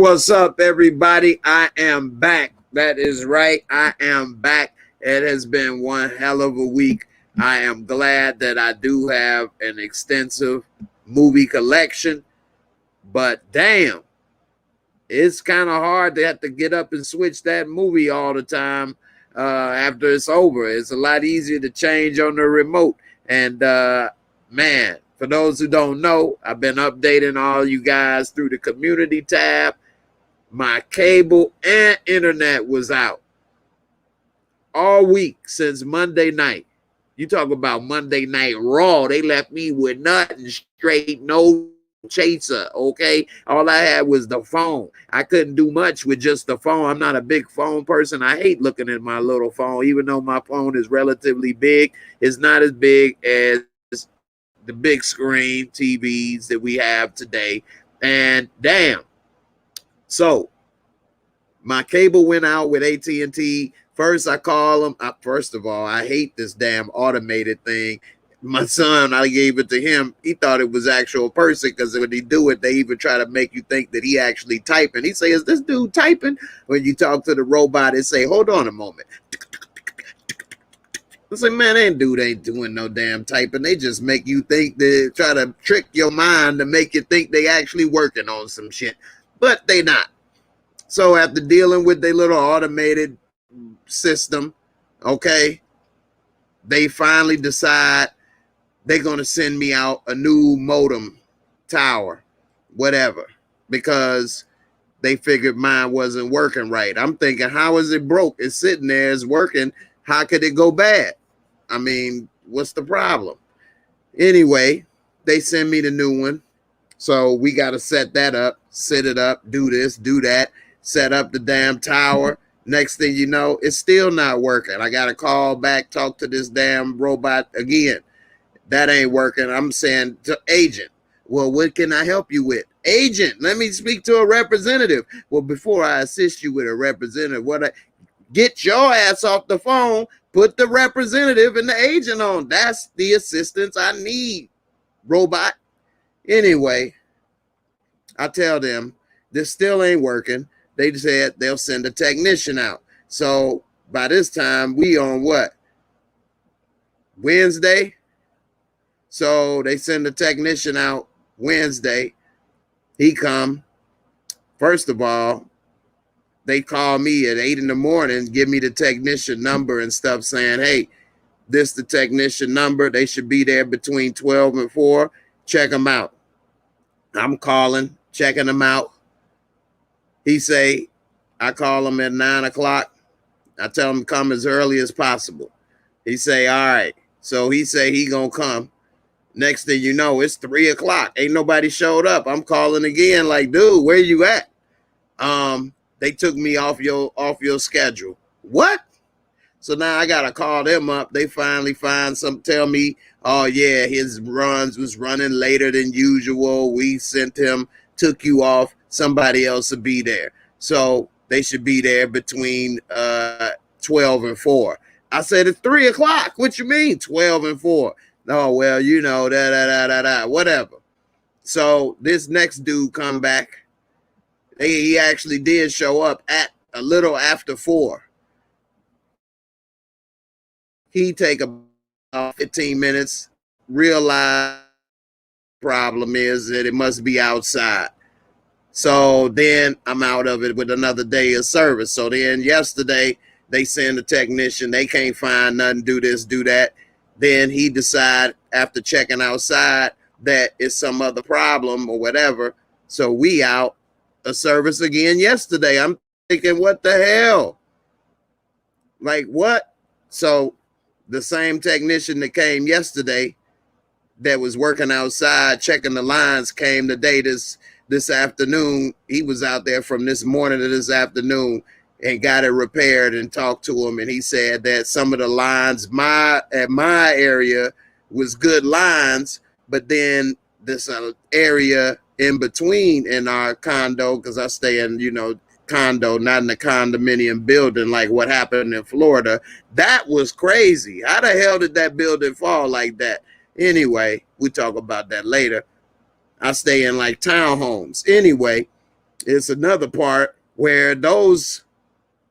What's up, everybody? I am back. That is right. I am back. It has been one hell of a week. I am glad that I do have an extensive movie collection, but damn, it's kind of hard to have to get up and switch that movie all the time after it's over. It's a lot easier to change on the remote. And man, for those who don't know, I've been updating all you guys through the community tab. My cable and internet was out all week since Monday night. You talk about Monday Night Raw. They left me with nothing, straight, no chaser, okay? All I had was the phone. I couldn't do much with just the phone. I'm not a big phone person. I hate looking at my little phone, even though my phone is relatively big. It's not as big as the big screen TVs that we have today. And damn. So my cable went out with AT&T. First, I call them. First of all, I hate this damn automated thing. My son, I gave it to him. He thought it was actual person because when they do it, they even try to make you think that he actually typing. He say, is this dude typing? When you talk to the robot, it say, hold on a moment. I say, man, that dude ain't doing no damn typing. They just make you think, they try to trick your mind to make you think they actually working on some shit. But they not. So after dealing with their little automated system, okay, they finally decide they're going to send me out a new modem tower, whatever, because they figured mine wasn't working right. I'm thinking, how is it broke? It's sitting there, it's working. How could it go bad? I mean, what's the problem? Anyway, they send me the new one. So we got to set that up, set it up, do this, do that, set up the damn tower. Next thing you know, it's still not working. I got to call back, talk to this damn robot again. That ain't working. I'm saying to agent, well, what can I help you with? Agent, let me speak to a representative. Well, before I assist you with a representative, get your ass off the phone, put the representative and the agent on. That's the assistance I need, robot. Anyway, I tell them this still ain't working. They said they'll send a technician out. So by this time, we on what? Wednesday? So they send a technician out Wednesday. He come. First of all, they call me at 8 in the morning, give me the technician number and stuff saying, hey, this the technician number. They should be there between 12 and 4. Check them out. I'm calling, checking them out. He say, I call him at 9 o'clock. I tell him to come as early as possible. He say, all right. So he say he gonna come. Next thing you know, it's 3 o'clock. Ain't nobody showed up. I'm calling again like, dude, where you at? They took me off your schedule. What? So now I gotta call them up. They finally find some, tell me, oh yeah, his runs was running later than usual. We sent him, took you off. Somebody else will be there. So they should be there between 12 and 4. I said it's 3 o'clock. What you mean 12 and 4? Oh, well, you know, whatever. So this next dude come back. He actually did show up at a little after 4. He take about 15 minutes, realize the problem is that it must be outside. So then I'm out of it with another day of service. So then yesterday they send a technician. They can't find nothing, do this, do that. Then he decide after checking outside that it's some other problem or whatever. So we out of service again yesterday. I'm thinking, what the hell? Like what? So the same technician that came yesterday that was working outside checking the lines came today this afternoon. He was out there from this morning to this afternoon and got it repaired and talked to him. And he said that some of the lines at my area was good lines, but then this area in between in our condo, because I stay in, condo, not in a condominium building like what happened in Florida. That was crazy. How the hell did that building fall like that? Anyway, we talk about that later. I stay in like townhomes. Anyway, It's another part where those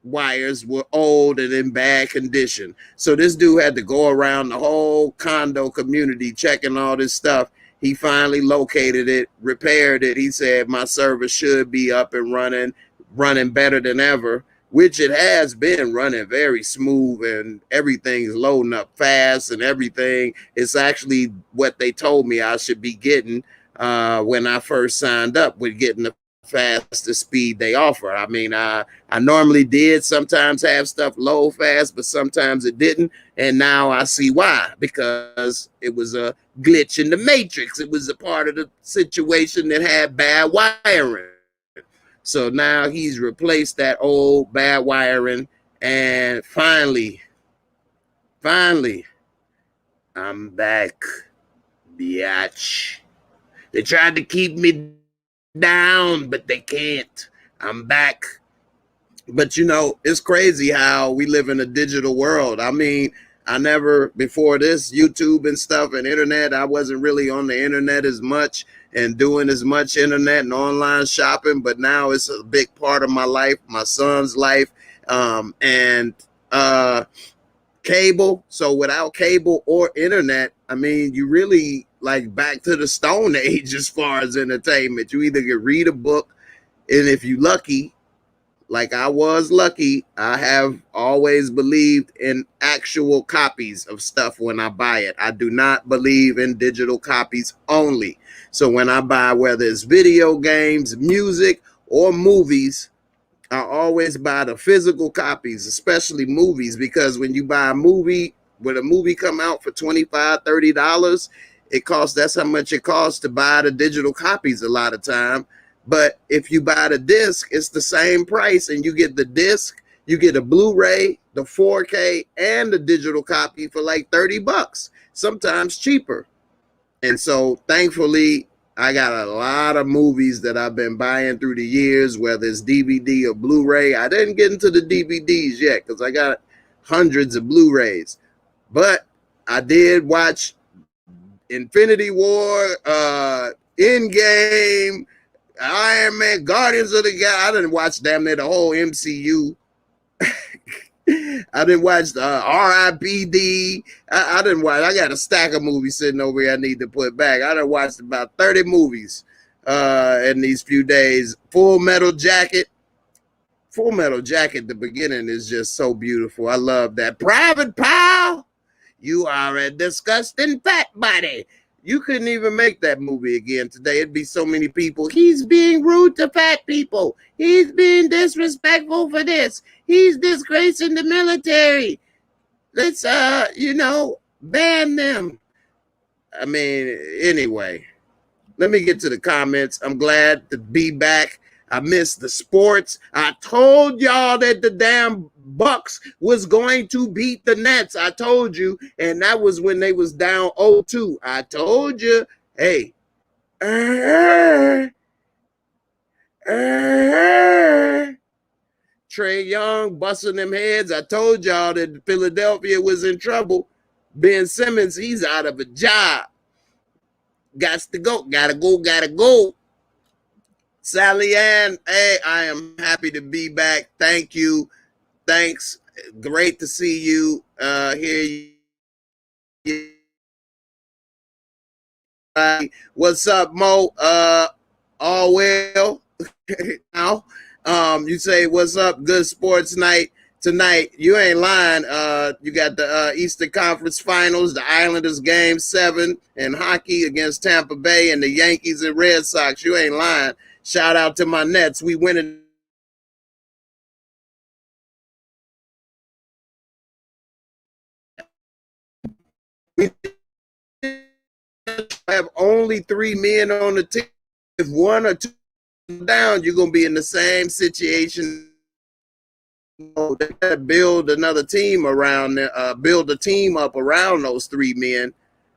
wires were old and in bad condition. So this dude had to go around the whole condo community checking all this stuff. He finally located it, repaired it. He said, my service should be up and running better than ever, which it has been running very smooth, and everything's loading up fast and everything. It's actually what they told me I should be getting when I first signed up, with getting the fastest speed they offer. I mean, I normally did sometimes have stuff load fast, but sometimes it didn't. And now I see why, because it was a glitch in the matrix. It was a part of the situation that had bad wiring. So now he's replaced that old bad wiring, and finally, I'm back, biatch. They tried to keep me down, but they can't. I'm back. But you know, it's crazy how we live in a digital world. I mean, I never, before this YouTube and stuff and internet, I wasn't really on the internet as much and doing as much internet and online shopping, but now it's a big part of my life, my son's life, and cable. So without cable or internet, I mean, you really like back to the Stone Age as far as entertainment. You either can read a book, and if you lucky, like I was lucky, I have always believed in actual copies of stuff when I buy it. I do not believe in digital copies only. So when I buy, whether it's video games, music, or movies, I always buy the physical copies, especially movies, because when you buy a movie, when a movie come out for $25, $30, it costs, that's how much it costs to buy the digital copies a lot of time. But if you buy the disc, it's the same price, and you get the disc, you get a Blu-ray, the 4K, and the digital copy for like $30, sometimes cheaper. And so thankfully, I got a lot of movies that I've been buying through the years, whether it's DVD or Blu-ray. I didn't get into the DVDs yet because I got hundreds of Blu-rays. But I did watch Infinity War, Endgame, Iron Man, Guardians of the Galaxy. I didn't watch damn near the whole MCU. I didn't watch the R.I.P.D. I didn't watch. I got a stack of movies sitting over here I need to put back. I done watched about 30 movies in these few days. Full Metal Jacket. Full Metal Jacket, the beginning is just so beautiful. I love that. Private Pile, you are a disgusting fat body. You couldn't even make that movie again today. It'd be so many people. He's being rude to fat people. He's being disrespectful for this. He's disgracing the military. Let's, ban them. I mean, anyway, let me get to the comments. I'm glad to be back. I missed the sports. I told y'all that the damn Bucks was going to beat the Nets. I told you, and that was when they was down 0-2. I told you, hey, Trae Young busting them heads. I told y'all that Philadelphia was in trouble. Ben Simmons, he's out of a job. Gotta go. Sally Ann, hey, I am happy to be back. Thank you. Thanks. Great to see you. Here. What's up, Mo? All well. Now, you say, what's up? Good sports night tonight. You ain't lying. You got the Eastern Conference Finals, the Islanders Game 7 in hockey against Tampa Bay, and the Yankees and Red Sox. You ain't lying. Shout out to my Nets. We winning. We have only 3 men on the team. If 1 or 2 down, you're gonna be in the same situation. They gotta build another team around, build a team up around those 3 men.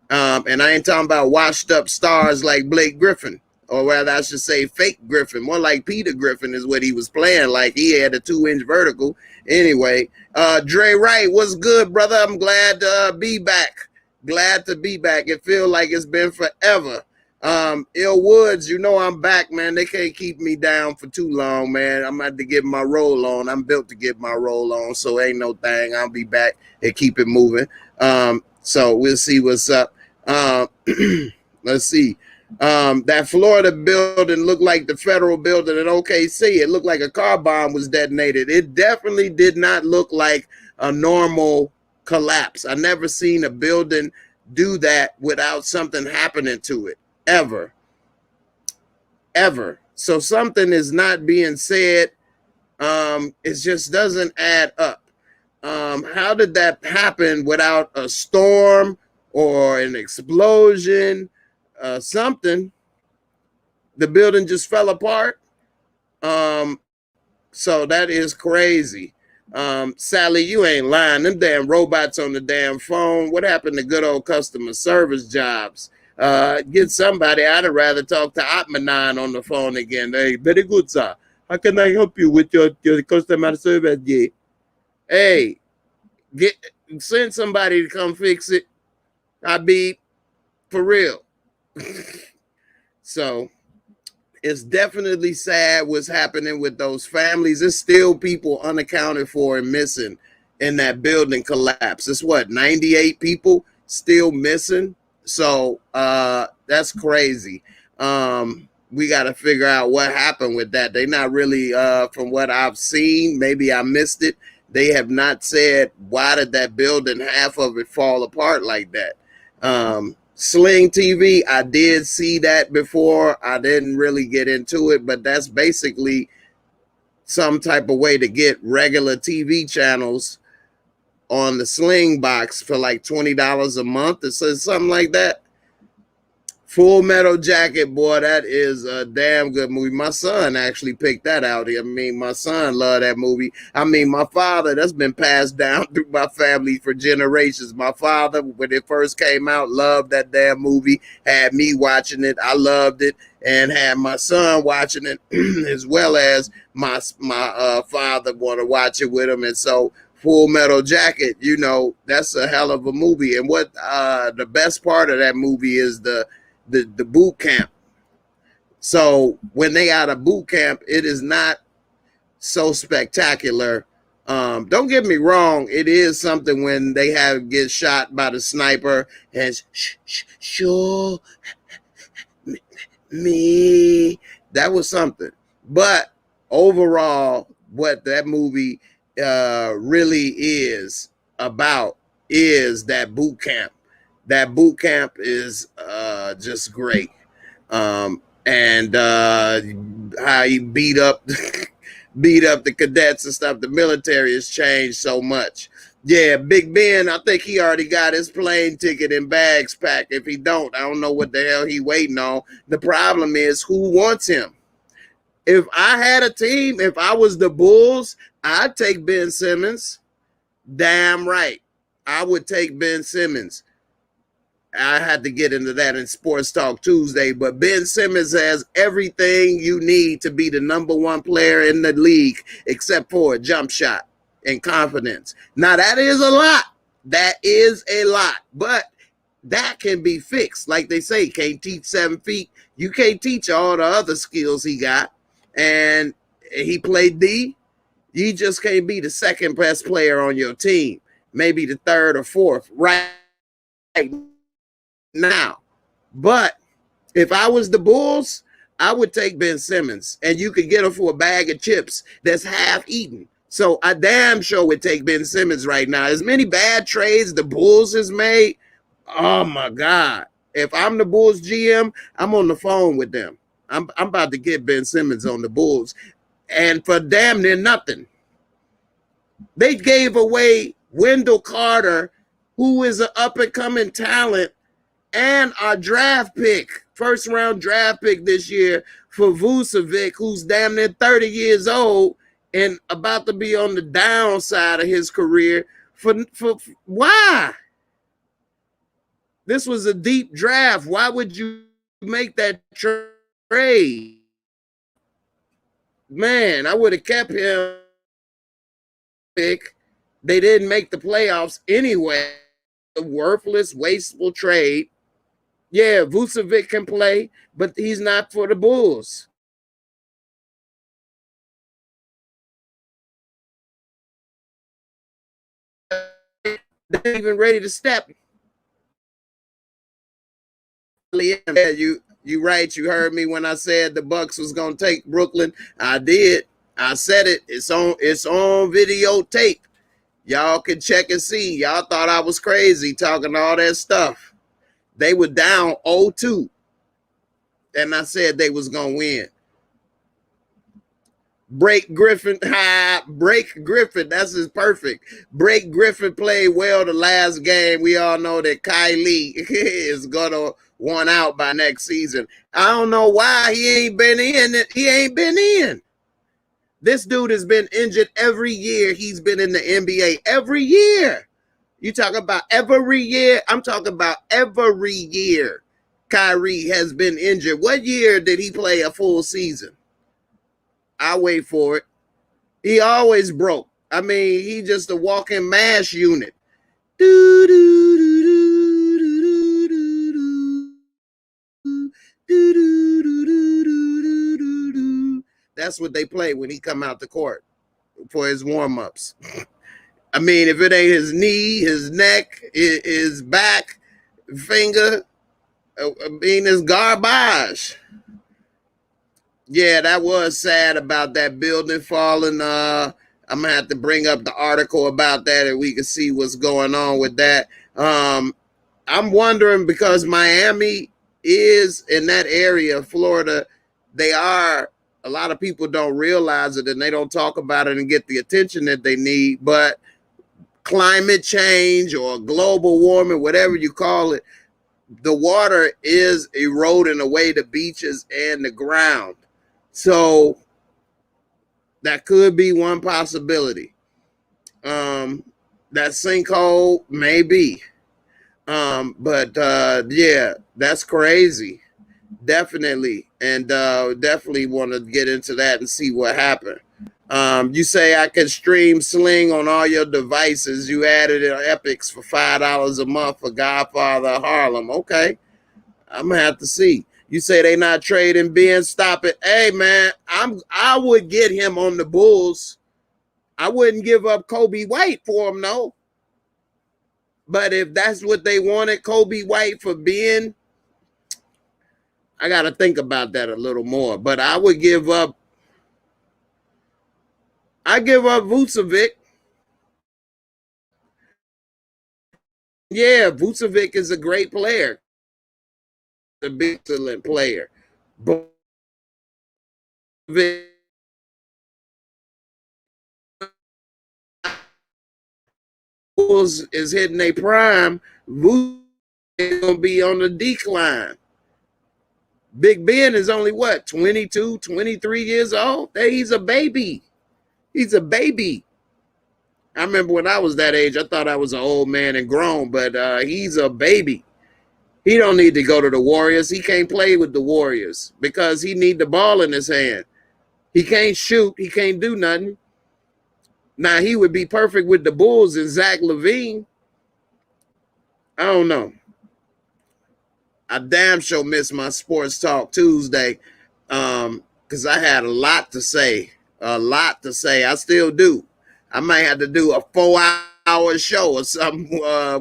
And I ain't talking about washed up stars like Blake Griffin, or rather I should say fake Griffin, more like Peter Griffin is what he was playing like. He had a 2-inch vertical. Anyway, Dre Wright, what's good, brother? I'm glad to be back. Glad to be back. It feels like it's been forever. Ill Woods, you know I'm back, man. They can't keep me down for too long, man. I'm about to get my roll on. I'm built to get my roll on, so ain't no thing. I'll be back and keep it moving. So we'll see what's up. Let's see. That Florida building looked like the federal building in OKC. It looked like a car bomb was detonated. It definitely did not look like a normal collapse. I never seen a building do that without something happening to it, ever. So something is not being said. It just doesn't add up. How did that happen without a storm or an explosion? Something. The building just fell apart. So that is crazy. Sally, you ain't lying. Them damn robots on the damn phone. What happened to good old customer service jobs? Get somebody. I'd rather talk to Atmanan on the phone again. Hey, very good, sir. How can I help you with your customer service? Yeah. Hey, send somebody to come fix it. I be for real. So it's definitely sad what's happening with those families. There's still people unaccounted for and missing in that building collapse. It's what, 98 people still missing? So that's crazy. We got to figure out what happened with that. They're not really, from what I've seen, maybe I missed it, they have not said why did that building, half of it, fall apart like that. Sling TV, I did see that before. I didn't really get into it, but that's basically some type of way to get regular TV channels on the Sling box for like $20 a month. It says something like that. Full Metal Jacket, boy, that is a damn good movie. My son actually picked that out. I mean, my son loved that movie. I mean, my father, that's been passed down through my family for generations. My father, when it first came out, loved that damn movie, had me watching it. I loved it, and had my son watching it, as well as my father want to watch it with him. And so Full Metal Jacket, you know, that's a hell of a movie. And what the best part of that movie is the boot camp. So when they out of boot camp, it is not so spectacular. Don't get me wrong, it is something when they get shot by the sniper and sure me, that was something. But overall, what that movie really is about is that boot camp. That boot camp is just great. And how he beat up the cadets and stuff. The military has changed so much. Yeah, Big Ben, I think he already got his plane ticket and bags packed. If he don't, I don't know what the hell he waiting on. The problem is, who wants him? If I had a team, if I was the Bulls, I'd take Ben Simmons. Damn right. I would take Ben Simmons. I had to get into that in Sports Talk Tuesday, but Ben Simmons has everything you need to be the number one player in the league, except for a jump shot and confidence. Now, that is a lot. That is a lot, but that can be fixed. Like they say, can't teach 7 feet. You can't teach all the other skills he got. And he played D. You just can't be the second best player on your team. Maybe the third or fourth right now. But if I was the Bulls, I would take Ben Simmons, and you could get him for a bag of chips that's half eaten. So I damn sure would take Ben Simmons right now. As many bad trades the Bulls has made, oh my God. If I'm the Bulls GM, I'm on the phone with them. I'm about to get Ben Simmons on the Bulls. And for damn near nothing. They gave away Wendell Carter, who is an up-and-coming talent, and our draft pick, first round draft pick this year for Vucevic, who's damn near 30 years old and about to be on the downside of his career. For why? This was a deep draft. Why would you make that trade? Man, I would have kept him. Pick. They didn't make the playoffs anyway. A worthless, wasteful trade. Yeah, Vucevic can play, but he's not for the Bulls. They're even ready to step. Yeah, you right. You heard me when I said the Bucks was gonna take Brooklyn. I did. I said it. It's on videotape. Y'all can check and see. Y'all thought I was crazy talking all that stuff. They were down 0-2. And I said they was gonna win. Break Griffin, Break Griffin. That's his perfect. Break Griffin played well the last game. We all know that Kylie is gonna want out by next season. I don't know why he ain't been in it. He ain't been in. This dude has been injured every year. He's been in the NBA every year. You talk about every year. I'm talking about every year. Kyrie has been injured. What year did he play a full season? I'll wait for it. He always broke. I mean, he just a walking mash unit. That's what they play when he come out the court for his warm-ups. I mean, if it ain't his knee, his neck, his back, finger, I mean, it's garbage. Yeah, that was sad about that building falling. I'm gonna have to bring up the article about that, and we can see what's going on with that. I'm wondering because Miami is in that area, Florida. They are. A lot of people don't realize it, and they don't talk about it and get the attention that they need. But climate change or global warming, whatever you call it, the water is eroding away the beaches and the ground. So that could be one possibility. That sinkhole maybe. But yeah, that's crazy. Definitely. And definitely want to get into that and see what happened. You say I can stream Sling on all your devices. You added it on Epics for $5 a month for Godfather Harlem. Okay. I'm gonna have to see. You say they not trading Ben. Stop it. Hey man, I would get him on the Bulls. I wouldn't give up Kobe White for him, no. But if that's what they wanted, Kobe White for Ben, I gotta think about that a little more. But I would give up. I give up Vucevic. Yeah, Vucevic is a great player, a big excellent player. But Bulls is hitting a prime. Vucevic is gonna be on the decline. Big Ben is only what, 22, 23 years old? Hey, he's a baby. He's a baby. I remember when I was that age, I thought I was an old man and grown, but he's a baby. He don't need to go to the Warriors. He can't play with the Warriors because he need the ball in his hand. He can't shoot. He can't do nothing. Now, he would be perfect with the Bulls and Zach LaVine. I don't know. I damn sure missed my Sports Talk Tuesday because I had a lot to say. A lot to say. I still do. I might have to do a 4-hour show or something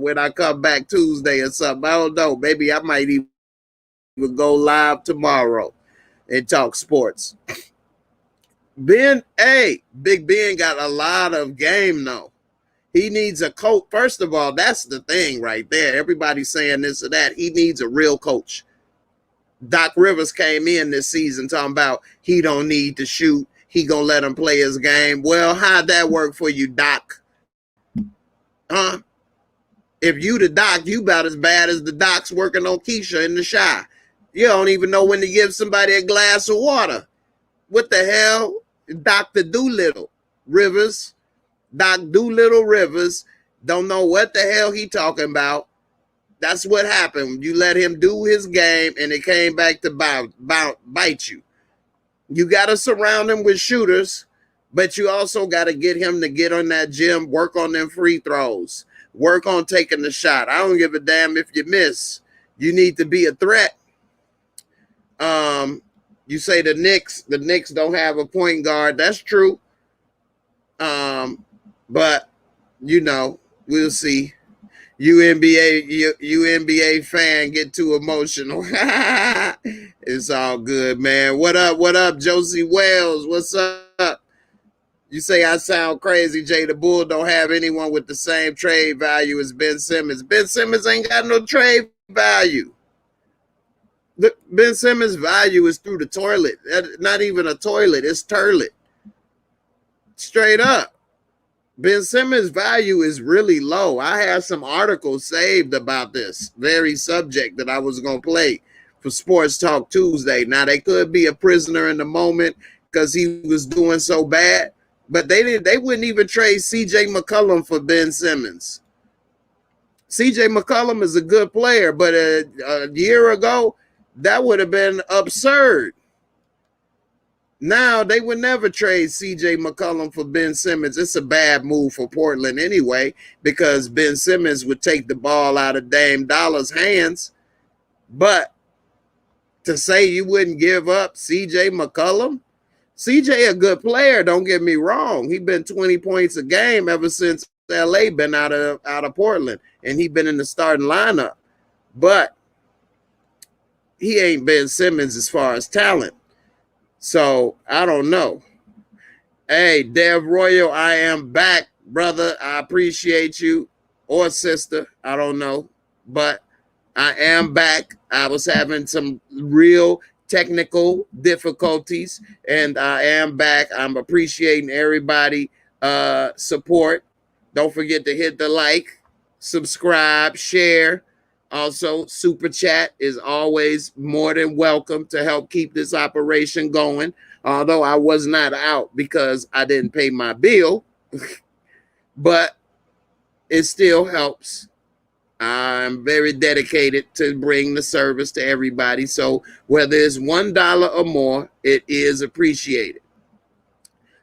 when I come back Tuesday or something. I don't know. Maybe I might even go live tomorrow and talk sports. Ben, hey, Big Ben got a lot of game though. He needs a coach. First of all, that's the thing right there. Everybody's saying this or that. He needs a real coach. Doc Rivers came in this season talking about he don't need to shoot. He gonna let him play his game. Well, how'd that work for you, Doc? Huh? If you the Doc, you about as bad as the Docs working on Keisha in the Shy. You don't even know when to give somebody a glass of water. What the hell? Dr. Doolittle Rivers. Doc Doolittle Rivers don't know what the hell he talking about. That's what happened. You let him do his game, and it came back to bite you. You got to surround him with shooters, but you also got to get him to get on that gym, work on them free throws, work on taking the shot. I don't give a damn if you miss. you need to be a threat. You say the Knicks don't have a point guard. That's true. But you know, we'll see. You NBA fan get too emotional. It's all good, man. What up, Josie Wells? What's up? You say I sound crazy, Jay. The Bull don't have anyone with the same trade value as Ben Simmons. Ben Simmons ain't got no trade value. Ben Simmons' value is through the toilet. Not even a toilet, it's turlet. Straight up. Ben Simmons' value is really low. I have some articles saved about this very subject that I was going to play for Sports Talk Tuesday. Now, they could be a prisoner in the moment because he was doing so bad, but they wouldn't even trade CJ McCollum for Ben Simmons. CJ McCollum is a good player, but a year ago, that would have been absurd. Now, they would never trade CJ McCollum for Ben Simmons. It's a bad move for Portland anyway, because Ben Simmons would take the ball out of Dame Dollar's hands. But to say you wouldn't give up CJ McCollum, CJ a good player, don't get me wrong. He been 20 points a game ever since LA been out of Portland, and he been in the starting lineup. But he ain't Ben Simmons as far as talent. So I don't know. Hey, Dev Royal, I am back, brother. I appreciate you, or sister. I don't know, but I am back. I was having some real technical difficulties, and I am back. I'm appreciating everybody support. Don't forget to hit the like, subscribe, share. Also, Super Chat is always more than welcome to help keep this operation going. Although I was not out because I didn't pay my bill, but it still helps. I'm very dedicated to bring the service to everybody. So whether it's $1 or more, it is appreciated.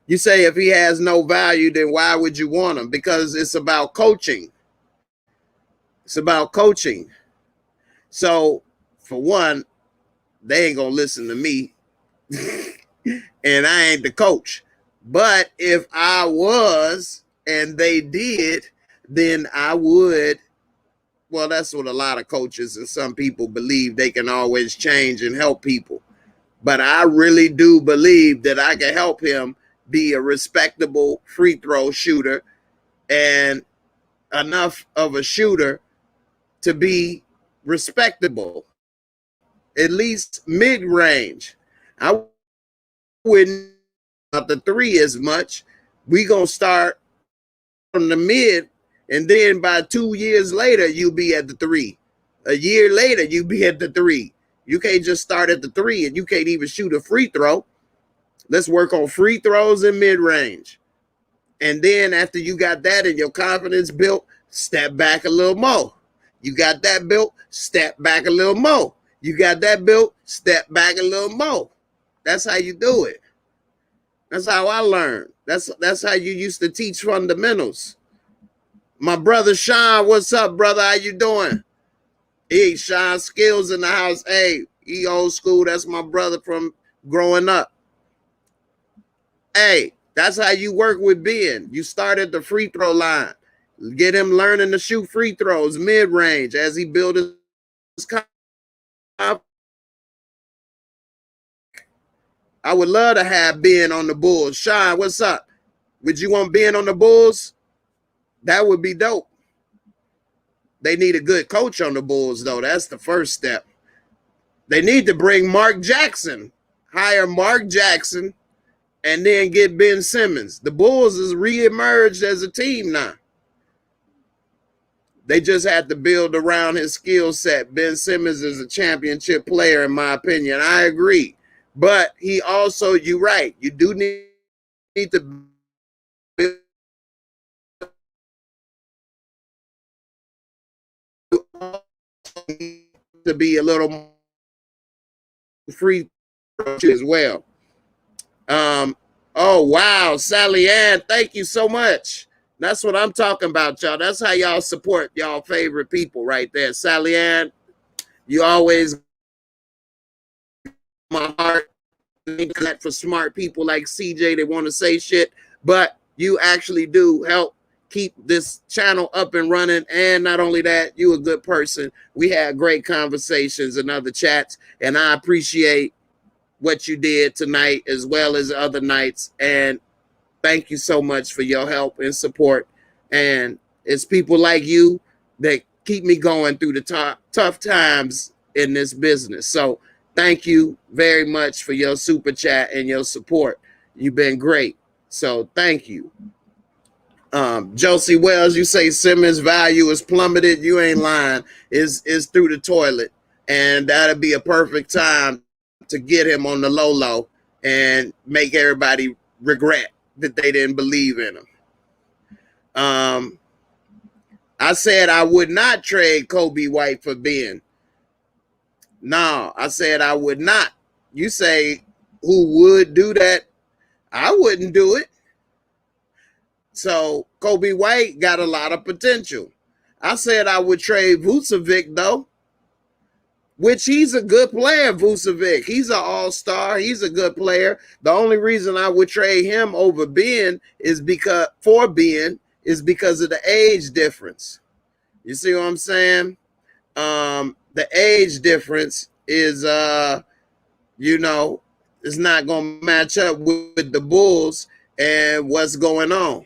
You say if he has no value, then why would you want him? Because it's about coaching. It's about coaching. So, for one, they ain't going to listen to me, and I ain't the coach. But if I was, and they did, then I would. Well, that's what a lot of coaches and some people believe. They can always change and help people. But I really do believe that I can help him be a respectable free throw shooter and enough of a shooter to be respectable, at least mid-range. I wouldn't about the three as much. We gonna start from the mid, and then by 2 years later, you'll be at the three. A year later, you'll be at the three. You can't just start at the three, and you can't even shoot a free throw. Let's work on free throws and mid-range. And then after you got that and your confidence built, step back a little more. You got that built, step back a little more. You got that built, step back a little more. That's how you do it. That's how I learned. That's how you used to teach fundamentals. My brother Sean, what's up, brother? How you doing? Hey, Sean Skills in the house. Hey, he old school. That's my brother from growing up. Hey, that's how you work with Ben. You start at the free throw line. Get him learning to shoot free throws mid-range as he builds his confidence. I would love to have Ben on the Bulls. Sean, what's up? Would you want Ben on the Bulls? That would be dope. They need a good coach on the Bulls, though. That's the first step. They need to bring Mark Jackson. Hire Mark Jackson and then get Ben Simmons. The Bulls has reemerged as a team now. They just had to build around his skill set. Ben Simmons is a championship player, in my opinion. I agree. But he also, you're right, you do need to build to be a little free as well. Oh, wow, Sally Ann, thank you so much. That's what I'm talking about, y'all. That's how y'all support y'all favorite people right there. Sally Ann, You always my heart for smart people like CJ that want to say shit, but you actually do help keep this channel up and running. And not only that, you a good person. We had great conversations and other chats, and I appreciate what you did tonight as well as other nights. And thank you so much for your help and support. And it's people like you that keep me going through the tough times in this business. So thank you very much for your super chat and your support. You've been great. So thank you. Josie Wells, you say Simmons' value is plummeted. You ain't lying. Is through the toilet. And that'll be a perfect time to get him on the low and make everybody regret that they didn't believe in him. I said I would not trade Kobe White for Ben. No, I said I would not. You say who would do that? I wouldn't do it. So Kobe White got a lot of potential. I said I would trade Vucevic though, which he's a good player, Vucevic. He's an all-star. He's a good player. The only reason I would trade him over Ben is because of the age difference. You see what I'm saying? The age difference is, it's not going to match up with the Bulls and what's going on.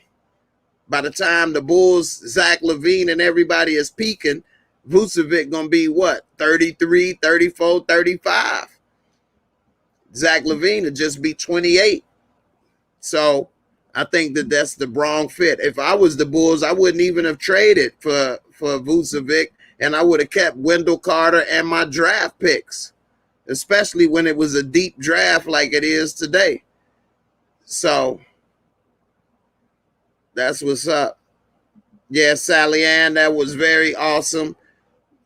By the time the Bulls, Zach LaVine and everybody is peaking, Vucevic going to be what? 33, 34, 35. Zach LaVine would just be 28. So I think that that's the wrong fit. If I was the Bulls, I wouldn't even have traded for Vucevic, and I would have kept Wendell Carter and my draft picks, especially when it was a deep draft like it is today. So that's what's up. Yeah, Sally Ann, that was very awesome.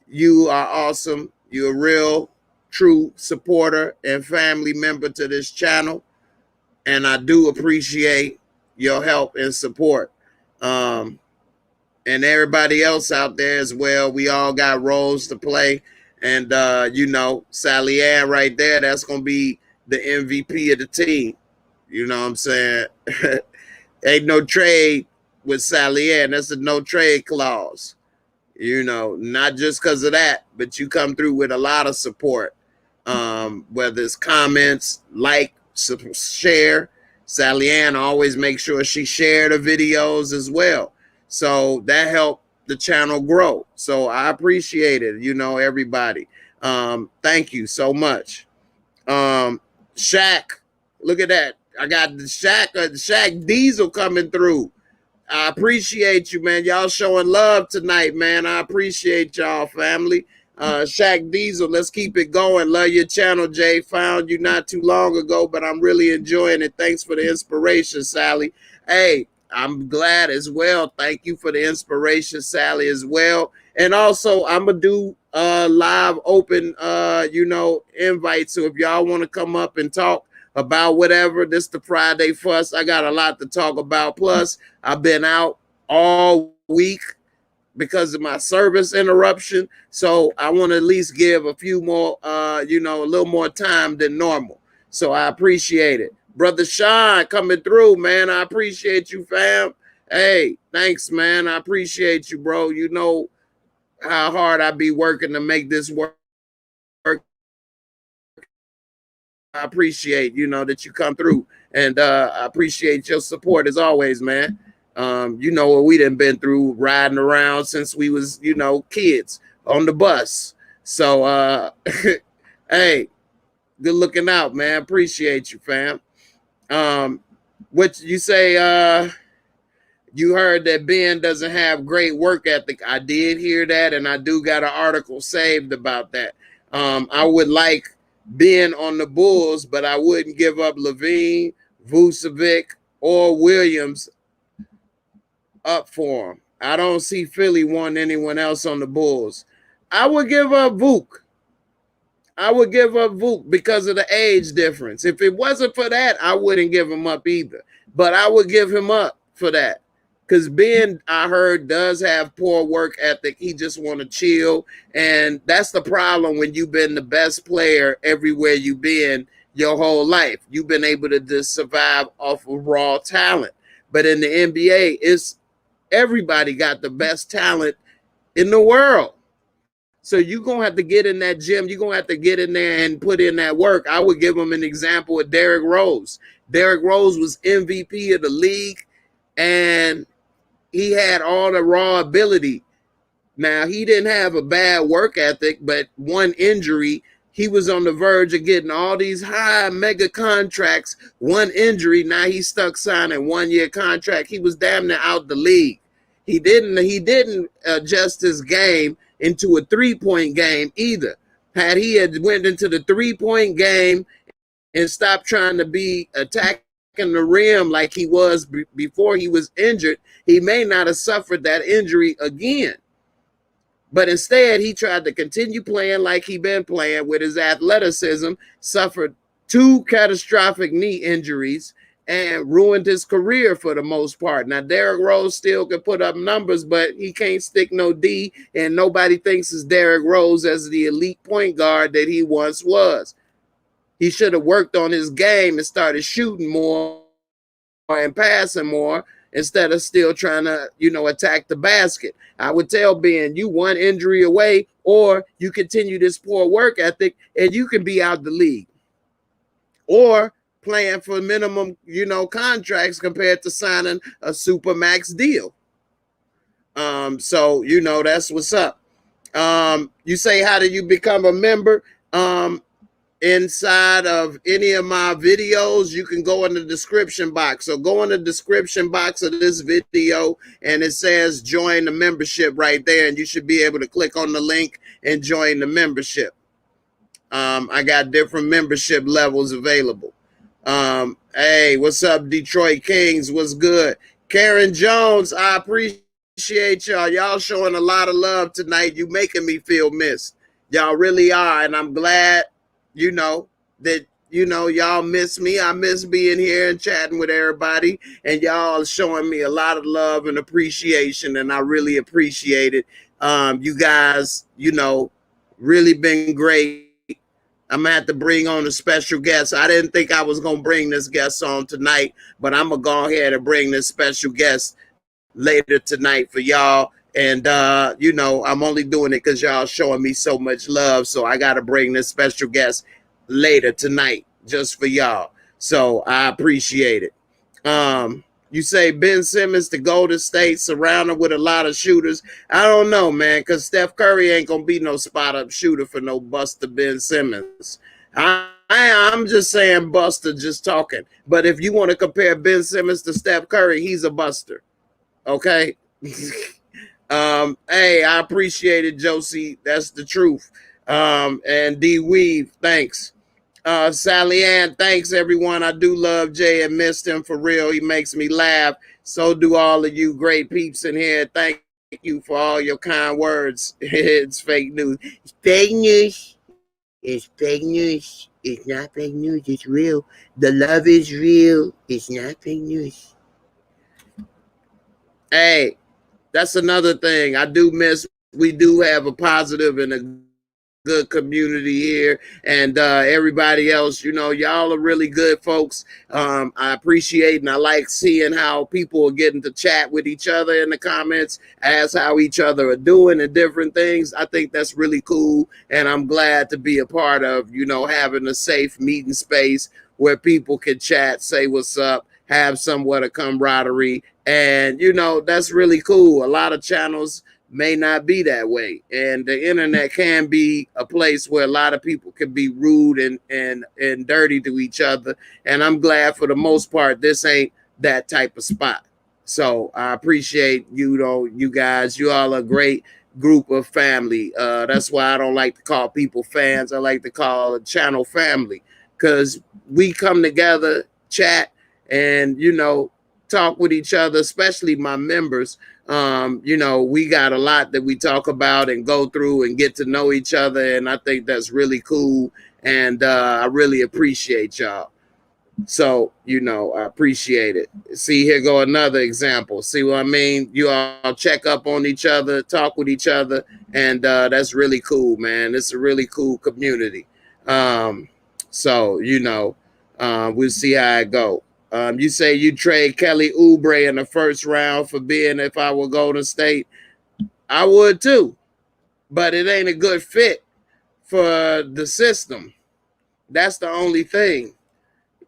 You are awesome. You're a real, true supporter and family member to this channel, and I do appreciate your help and support. And everybody else out there as well. We all got roles to play. And, Sally Ann right there, that's going to be the MVP of the team. You know what I'm saying? Ain't no trade with Sally Ann. That's a no trade clause. Not just because of that, but you come through with a lot of support. Whether it's comments, like, share. Sally Ann always make sure she shared the videos as well. So that helped the channel grow. So I appreciate it, everybody. Thank you so much. Shaq, look at that. I got the Shaq Diesel coming through. I appreciate you, man. Y'all showing love tonight, man. I appreciate y'all, family. Shaq Diesel, let's keep it going. Love your channel, Jay. Found you not too long ago, but I'm really enjoying it. Thanks for the inspiration, Sally. Hey, I'm glad as well. Thank you for the inspiration, Sally, as well. And also, I'm going to do live open, invites. So if y'all want to come up and talk about whatever, this the Friday Fuss. I got a lot to talk about. Plus, I've been out all week because of my service interruption. So I want to at least give a few more, a little more time than normal. So I appreciate it. Brother Sean coming through, man. I appreciate you, fam. Hey, thanks, man. I appreciate you, bro. You know how hard I be working to make this work. I appreciate, that you come through. And I appreciate your support as always, man. What we done been through riding around since we was, kids on the bus. So, hey, good looking out, man. Appreciate you, fam. What you say, you heard that Ben doesn't have great work ethic. I did hear that, and I do got an article saved about that. I would like Ben on the Bulls, but I wouldn't give up LaVine, Vucevic, or Williams up for him. I don't see Philly wanting anyone else on the Bulls. I would give up Vuk. Because of the age difference. If it wasn't for that, I wouldn't give him up either. But I would give him up for that. Because Ben, I heard, does have poor work ethic. He just want to chill. And that's the problem when you've been the best player everywhere you've been your whole life. You've been able to just survive off of raw talent. But in the NBA, it's everybody got the best talent in the world. So you're going to have to get in that gym. You're going to have to get in there and put in that work. I would give them an example of Derrick Rose. Derrick Rose was MVP of the league, and he had all the raw ability. Now, he didn't have a bad work ethic, but one injury, he was on the verge of getting all these high mega contracts. One injury, now he's stuck signing 1-year contract. He was damn near out the league. He didn't adjust his game into a three-point game either. Had he had went into the three-point game and stopped trying to be attacking the rim like he was before he was injured, he may not have suffered that injury again. But instead, he tried to continue playing like he been playing with his athleticism, suffered 2 catastrophic knee injuries, and ruined his career for the most part. Now, Derrick Rose still can put up numbers, but he can't stick no D, and nobody thinks it's Derrick Rose as the elite point guard that he once was. He should have worked on his game and started shooting more and passing more instead of still trying to, attack the basket. I would tell Ben, you one injury away, or you continue this poor work ethic and you can be out the league. Or playing for minimum, contracts compared to signing a super max deal. So, that's what's up. You say, how do you become a member? Inside of any of my videos, you can go in the description box. So go in the description box of this video and it says join the membership right there, and you should be able to click on the link and join the membership. I got different membership levels available. Hey, what's up, Detroit Kings? What's good? Karen Jones, I appreciate y'all. Y'all showing a lot of love tonight. You making me feel missed. Y'all really are, and I'm glad that y'all miss me. I miss being here and chatting with everybody, and y'all showing me a lot of love and appreciation, and I really appreciate it. You guys, really been great. I'm gonna have to bring on a special guest. I didn't think I was gonna bring this guest on tonight, but I'm gonna go ahead and bring this special guest later tonight for y'all. And I'm only doing it because y'all showing me so much love. So I gotta bring this special guest later tonight just for y'all. So I appreciate it. You say Ben Simmons to Golden State surrounded with a lot of shooters. I don't know, man, because Steph Curry ain't gonna be no spot-up shooter for no Buster Ben Simmons. I'm just saying Buster, just talking. But if you want to compare Ben Simmons to Steph Curry, he's a buster. Okay? Hey, I appreciate it, Josie. That's the truth. And D Weave, thanks. Sally Ann, thanks everyone. I do love Jay and missed him for real. He makes me laugh. So do all of you great peeps in here. Thank you for all your kind words. It's fake news. It's fake news. It's fake news. It's not fake news. It's real. The love is real. It's not fake news. Hey, that's another thing. I do miss. We do have a positive and a good community here, and everybody else, y'all are really good folks. I appreciate and I like seeing how people are getting to chat with each other in the comments, ask how each other are doing and different things. I think that's really cool, and I'm glad to be a part of, having a safe meeting space where people can chat, say what's up, have somewhat of camaraderie, and that's really cool. A lot of channels may not be that way, and the internet can be a place where a lot of people can be rude and dirty to each other, and I'm glad for the most part this ain't that type of spot. So I appreciate you guys. You all are a great group of family. That's why I don't like to call people fans. I like to call a channel family, because we come together, chat, and talk with each other, especially my members. We got a lot that we talk about and go through and get to know each other, and I think that's really cool, and I really appreciate y'all. So, I appreciate it. See, here go another example. See what I mean? You all check up on each other, talk with each other, and that's really cool, man. It's a really cool community. Um, so, we'll see how it go. You say you trade Kelly Oubre in the first round for being if I were Golden State. I would too, but it ain't a good fit for the system. That's the only thing.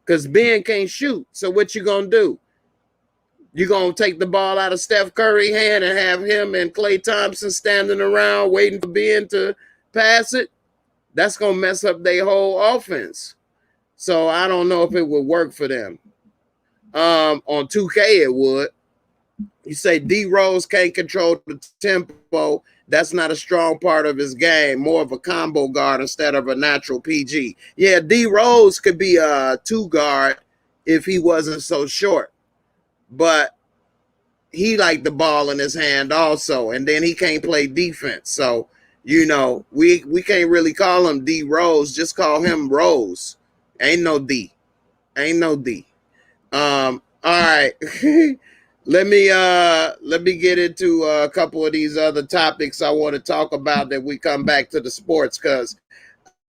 Because Ben can't shoot. So what you gonna do? You gonna take the ball out of Steph Curry's hand and have him and Klay Thompson standing around waiting for Ben to pass it? That's gonna mess up their whole offense. So I don't know if it would work for them. On 2K it would. You say D Rose can't control the tempo. That's not a strong part of his game. More of a combo guard instead of a natural PG. Yeah, D Rose could be a 2 guard if he wasn't so short. But he liked the ball in his hand also. And then he can't play defense. So, we can't really call him D Rose. Just call him Rose. Ain't no D. Ain't no D. All right. Let me get into a couple of these other topics I want to talk about that we come back to the sports, because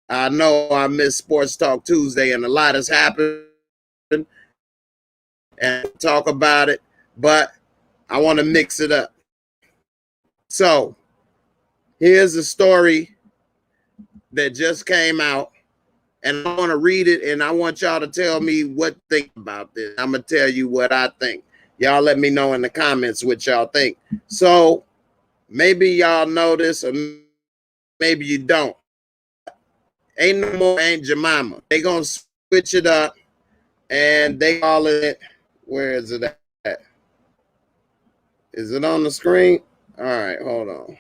I know I missed Sports Talk Tuesday and a lot has happened and talk about it, but I want to mix it up. So here's a story that just came out, and I want to read it, and I want y'all to tell me what you think about this. I'm going to tell you what I think. Y'all let me know in the comments what y'all think. So maybe y'all know this or maybe you don't. Ain't no more Aunt Jemima. They gonna switch it up and they call it, where is it at? Is it on the screen? All right, hold on.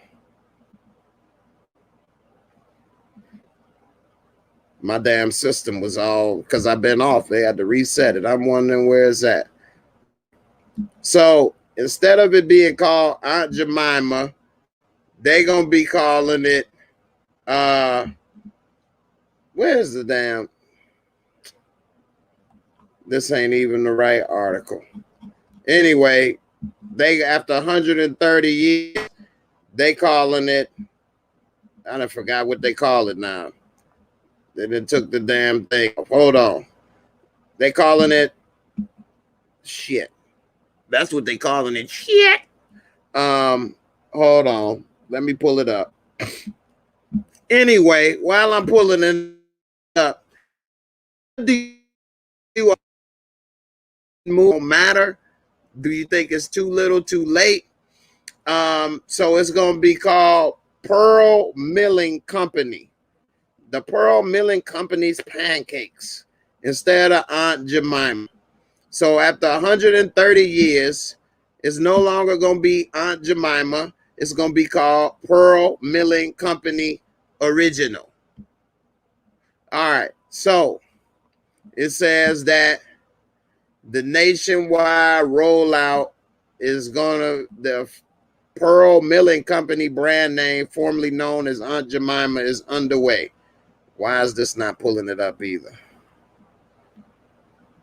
My damn system was all, because I've been off. They had to reset it. I'm wondering where it's at. So instead of it being called Aunt Jemima, they gonna be calling it where's the damn, this ain't even the right article. Anyway, they after 130 years, they calling it, I done forgot what they call it now. They done took the damn thing. Hold on. They calling it shit. That's what they calling it. Shit. Hold on. Let me pull it up. Anyway, while I'm pulling it up, do you move matter? Do you think it's too little, too late? So it's gonna be called Pearl Milling Company. The Pearl Milling Company's pancakes instead of Aunt Jemima. So after 130 years, it's no longer going to be Aunt Jemima. It's going to be called Pearl Milling Company Original. All right. So it says that the nationwide rollout is going to, the Pearl Milling Company brand name, formerly known as Aunt Jemima, is underway. Why is this not pulling it up either?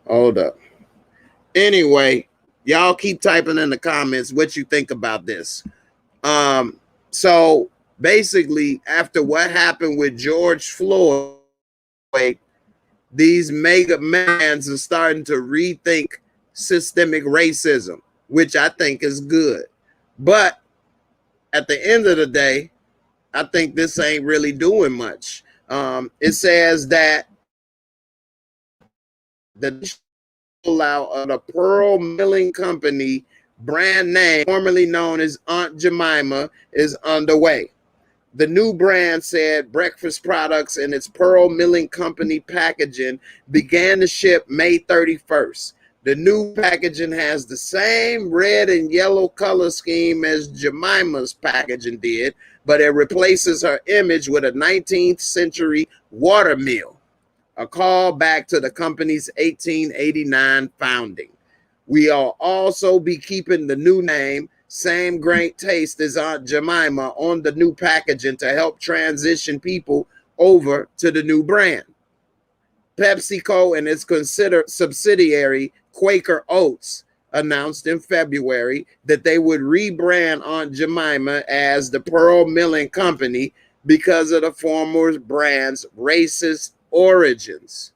Hold up. Anyway, y'all keep typing in the comments what you think about this. So basically, after what happened with George Floyd, these mega mans are starting to rethink systemic racism, which I think is good. But at the end of the day, I think this ain't really doing much. It says that the rollout of the Pearl Milling Company brand name, formerly known as Aunt Jemima, is underway. The new brand said breakfast products in its Pearl Milling Company packaging began to ship May 31st. The new packaging has the same red and yellow color scheme as Jemima's packaging did, but it replaces her image with a 19th century water mill, a call back to the company's 1889 founding. We'll also be keeping the new name, same great taste as Aunt Jemima, on the new packaging to help transition people over to the new brand. PepsiCo and its considered subsidiary Quaker Oats announced in February that they would rebrand Aunt Jemima as the Pearl Milling Company because of the former brand's racist origins.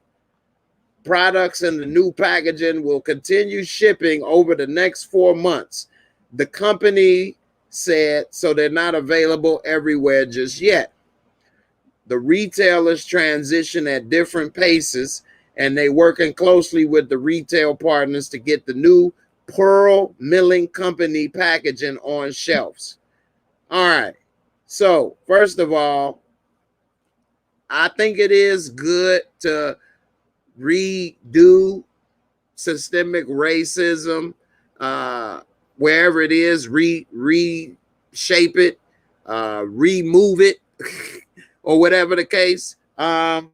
Products in the new packaging will continue shipping over the next 4 months. The company said, so they're not available everywhere just yet. The retailers transition at different paces, and they working closely with the retail partners to get the new Pearl Milling Company packaging on shelves. All right. So, first of all, I think it is good to redo systemic racism, wherever it is, reshape it, remove it, or whatever the case. But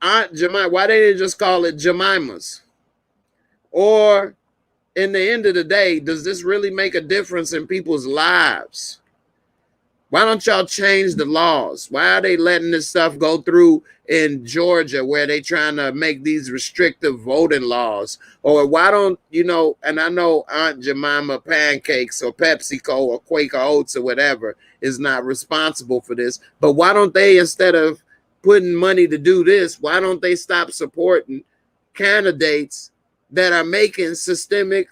Aunt Jemima, why they didn't just call it Jemima's? Or in the end of the day, does this really make a difference in people's lives? Why don't y'all change the laws? Why are they letting this stuff go through in Georgia where they trying to make these restrictive voting laws? Or why don't, and I know Aunt Jemima Pancakes or PepsiCo or Quaker Oats or whatever is not responsible for this, but why don't they, instead of putting money to do this, why don't they stop supporting candidates that are making systemic,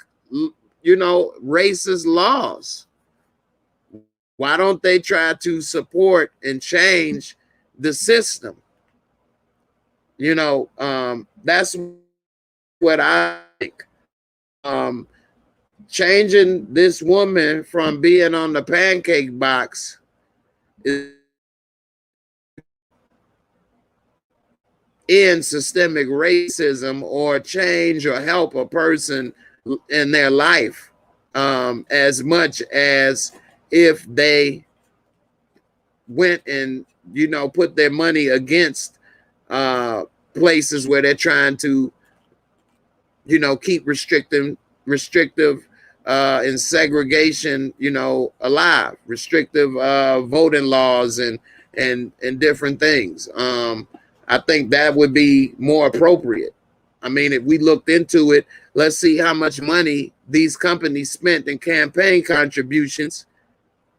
racist laws? Why don't they try to support and change the system? That's what I think. Changing this woman from being on the pancake box is in systemic racism, or change or help a person in their life, as much as if they went and put their money against places where they're trying to keep restrictive and segregation alive, restrictive voting laws and different things. I think that would be more appropriate. I mean, if we looked into it, let's see how much money these companies spent in campaign contributions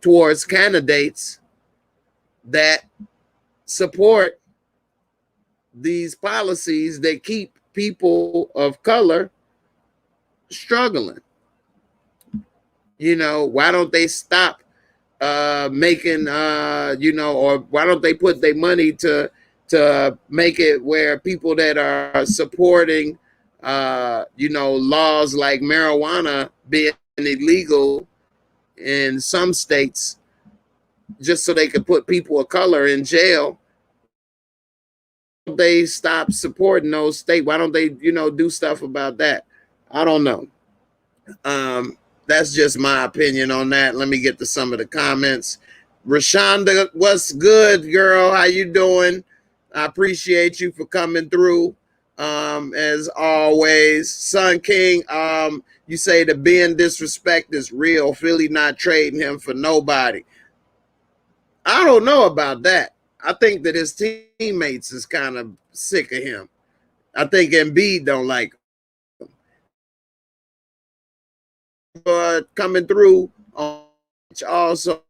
towards candidates that support these policies that keep people of color struggling. Why don't they stop making, or why don't they put their money to make it where people that are supporting, laws like marijuana being illegal in some states, just so they could put people of color in jail? They stop supporting those states? Why don't they, do stuff about that? I don't know. That's just my opinion on that. Let me get to some of the comments. Rashonda, what's good, girl? How you doing? I appreciate you for coming through. As always. Sun King, you say the being disrespect is real. Philly not trading him for nobody. I don't know about that. I think that his teammates is kind of sick of him. I think Embiid don't like him. Coming through also.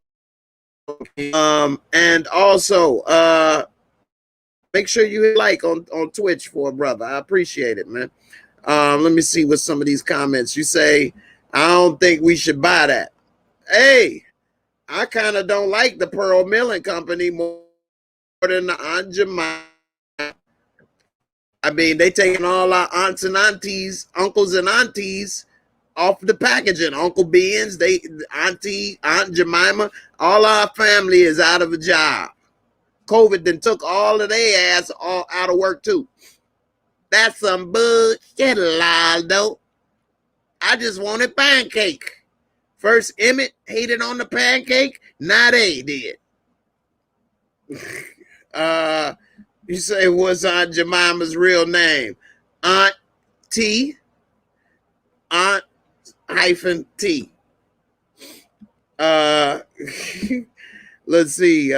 And also, make sure you hit like on Twitch for a brother. I appreciate it, man. Let me see what some of these comments. You say, I don't think we should buy that. Hey, I kind of don't like the Pearl Milling Company more than the Aunt Jemima. I mean, they taking all our aunts and aunties, uncles and aunties off the packaging. Uncle Ben's, Aunt Jemima, all our family is out of a job. COVID then took all of their ass all out of work too. That's some bullshit, Laldo. I just wanted pancake. First Emmett hated on the pancake, now they did. You say, what's Aunt Jemima's real name? Aunt T. Aunt -T. Let's see.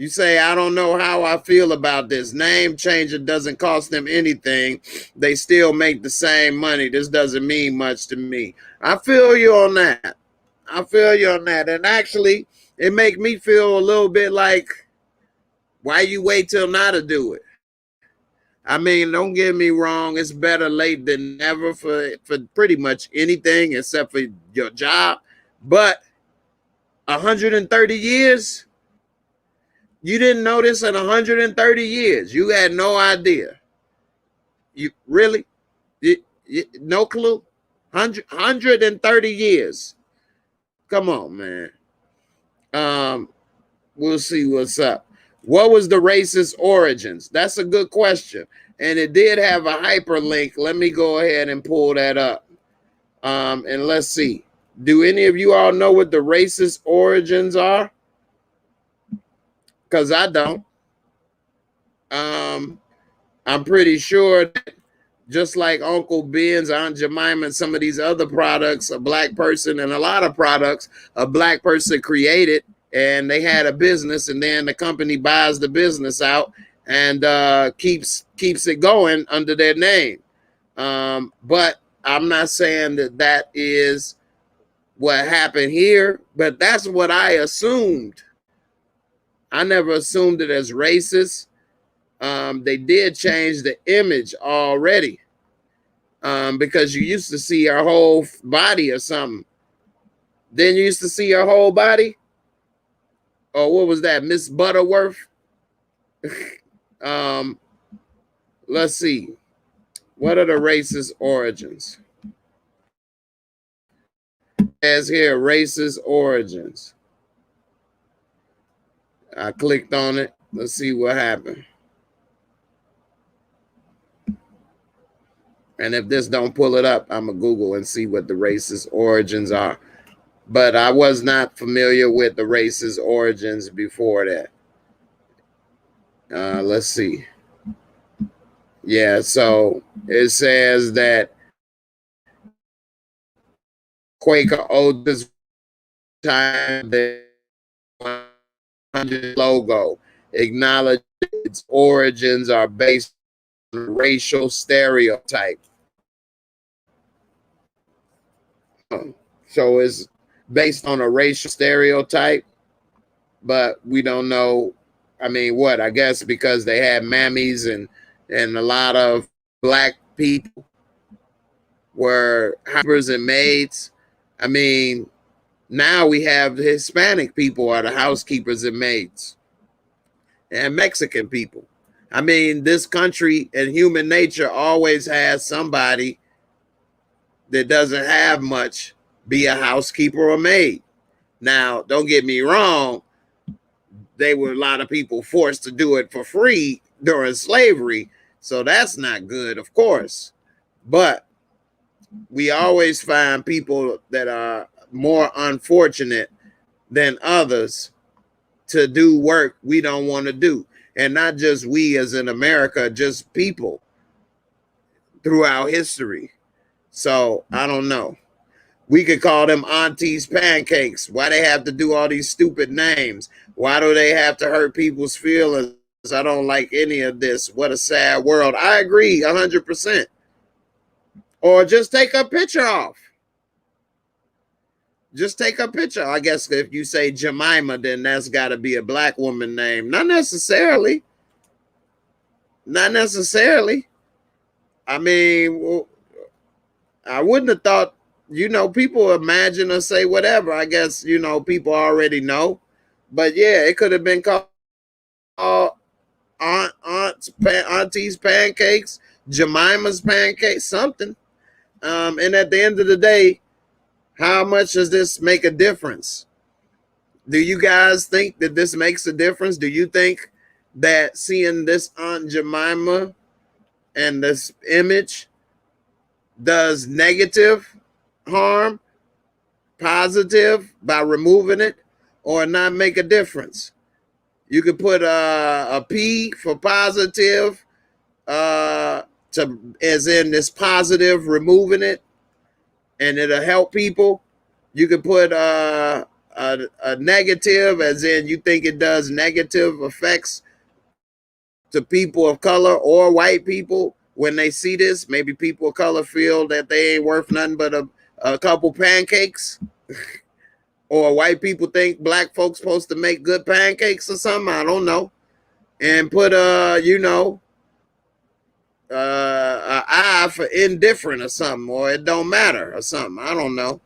You say, I don't know how I feel about this. Name change, it doesn't cost them anything. They still make the same money. This doesn't mean much to me. I feel you on that. I feel you on that. And actually, it make me feel a little bit like, why you wait till now to do it? I mean, don't get me wrong. It's better late than never for pretty much anything except for your job. But 130 years? You didn't notice in 130 years. You had no idea. You really? No clue? 130 years. Come on, man. We'll see what's up. What was the racist origins? That's a good question. And it did have a hyperlink. Let me go ahead and pull that up. And let's see. Do any of you all know what the racist origins are? Because I don't. I'm pretty sure that just like Uncle Ben's, Aunt Jemima, and some of these other products, a black person, and a lot of products, a black person created, and they had a business, and then the company buys the business out and keeps it going under their name. But I'm not saying that that is what happened here, but that's what I assumed. I never assumed it as racist. They did change the image already because you used to see her whole body or something. Then you used to see her whole body. Or what was that, Miss Butterworth? Let's see. What are the racist origins? As here, racist origins. I clicked on it. Let's see what happened. And if this don't pull it up, I'm going to Google and see what the racist origins are. But I was not familiar with the racist origins before that. Let's see. Yeah, so it says that Quaker Oats time the 100 logo acknowledged its origins are based on racial stereotype. So it's based on a racial stereotype, but we don't know. I mean, what? I guess because they had mammies and a lot of black people were housekeepers and maids. I mean, now we have Hispanic people are the housekeepers and maids, and Mexican people. I mean, this country and human nature always has somebody that doesn't have much be a housekeeper or maid. Now, don't get me wrong. They were a lot of people forced to do it for free during slavery. So that's not good, of course. But we always find people that are more unfortunate than others to do work we don't want to do. And not just we as in America, just people throughout history. So I don't know. We could call them aunties pancakes. Why they have to do all these stupid names? Why do they have to hurt people's feelings? I don't like any of this. What a sad world. I agree 100%. Or just take a picture off. Just take a picture. I guess if you say Jemima, then that's got to be a black woman name. Not necessarily. Not necessarily. I mean, I wouldn't have thought, you know, people imagine or say whatever. I guess, you know, people already know. But yeah, it could have been called Auntie's Pancakes, Jemima's Pancakes, something. And at the end of the day, how much does this make a difference? Do you guys think that this makes a difference? Do you think that seeing this Aunt Jemima and this image does negative harm, positive by removing it, or not make a difference? You could put a P for positive, as in this positive, removing it, and it'll help people. You could put a negative, as in you think it does negative effects to people of color or white people when they see this? Maybe people of color feel that they ain't worth nothing but a couple pancakes, or white people think black folks supposed to make good pancakes or something. I don't know. And put an I for indifferent or something, or it don't matter or something. I don't know.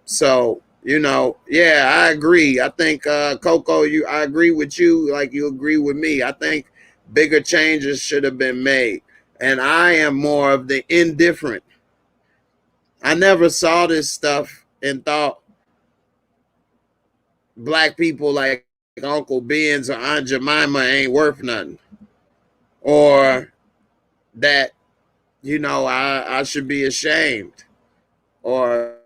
So yeah, I agree. I think Coco, I agree with you like you agree with me. I think bigger changes should have been made. And I am more of the indifferent. I never saw this stuff and thought black people like Uncle Ben's or Aunt Jemima ain't worth nothing. Or that, I should be ashamed. Or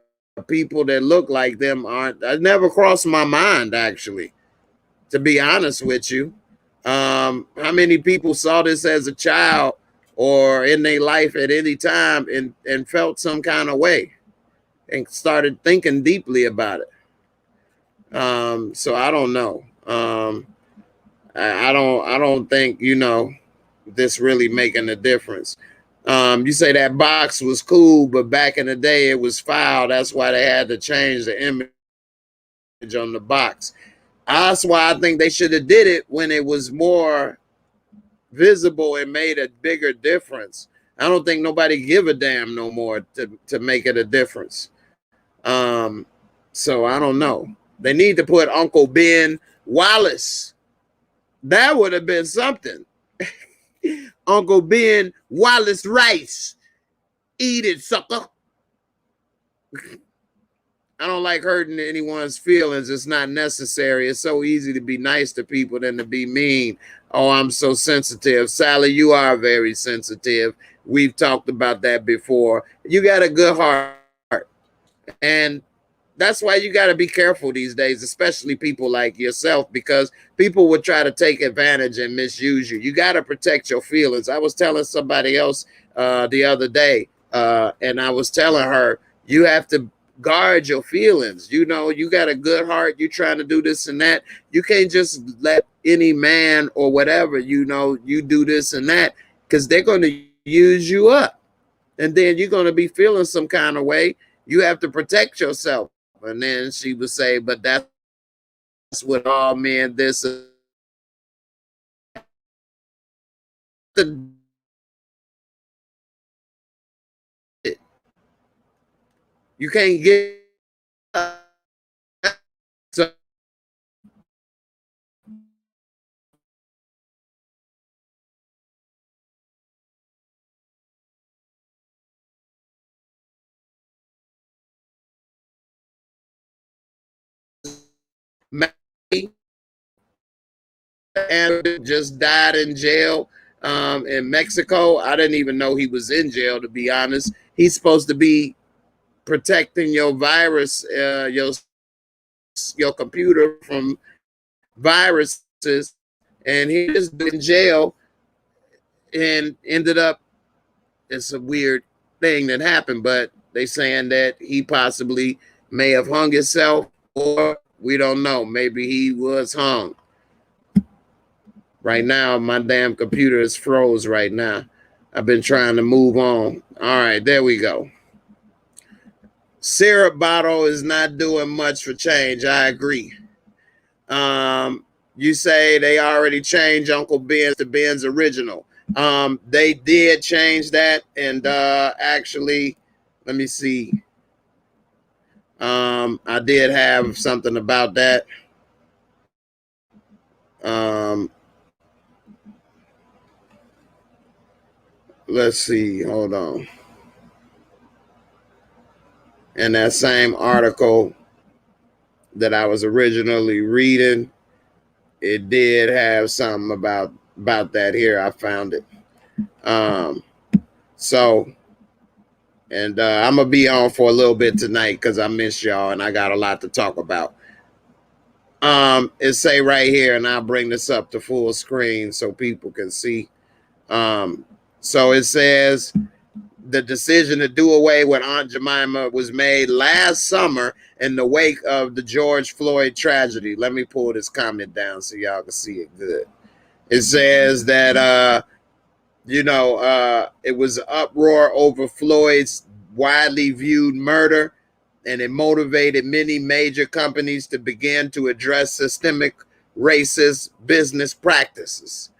people that look like them aren't. It never crossed my mind, actually, to be honest with you. How many people saw this as a child or in their life at any time and felt some kind of way and started thinking deeply about it? So I don't know. I don't think, this really making a difference. You say that box was cool, but back in the day it was foul. That's why they had to change the image on the box. That's why I think they should have did it when it was more visible and made a bigger difference. I don't think nobody give a damn no more to make it a difference. So I don't know. They need to put Uncle Ben Wallace. That would have been something. Uncle Ben Wallace Rice. Eat it, sucker. I don't like hurting anyone's feelings. It's not necessary. It's so easy to be nice to people than to be mean. Oh, I'm so sensitive. Sally, you are very sensitive. We've talked about that before. You got a good heart. And that's why you got to be careful these days, especially people like yourself, because people would try to take advantage and misuse you. You got to protect your feelings. I was telling somebody else the other day, and I was telling her, you have to guard your feelings. You got a good heart. You trying to do this and that. You can't just let any man or whatever, you do this and that, because they're going to use you up. And then you're going to be feeling some kind of way. You have to protect yourself. And then she would say, but that's what all men, this. You can't get. So and just died in jail in Mexico. I didn't even know he was in jail, to be honest. He's supposed to be protecting your virus, your computer from viruses, and he just been in jail and ended up. It's a weird thing that happened, but they saying that he possibly may have hung himself, or we don't know. Maybe he was hung. Right now, my damn computer is froze right now. I've been trying to move on. All right, there we go. Syrup bottle is not doing much for change. I agree. You say they already changed Uncle Ben's to Ben's original. They did change that, and actually, let me see. I did have something about that. Let's see. Hold on. In that same article that I was originally reading, it did have something about that here. I found it. So, and I'm gonna be on for a little bit tonight because I miss y'all and I got a lot to talk about. It say right here, and I'll bring this up to full screen so people can see. So it says The decision to do away with Aunt Jemima was made last summer in the wake of the George Floyd tragedy. Let me pull this comment down so y'all can see it good. It says that it was an uproar over Floyd's widely viewed murder, and it motivated many major companies to begin to address systemic racist business practices.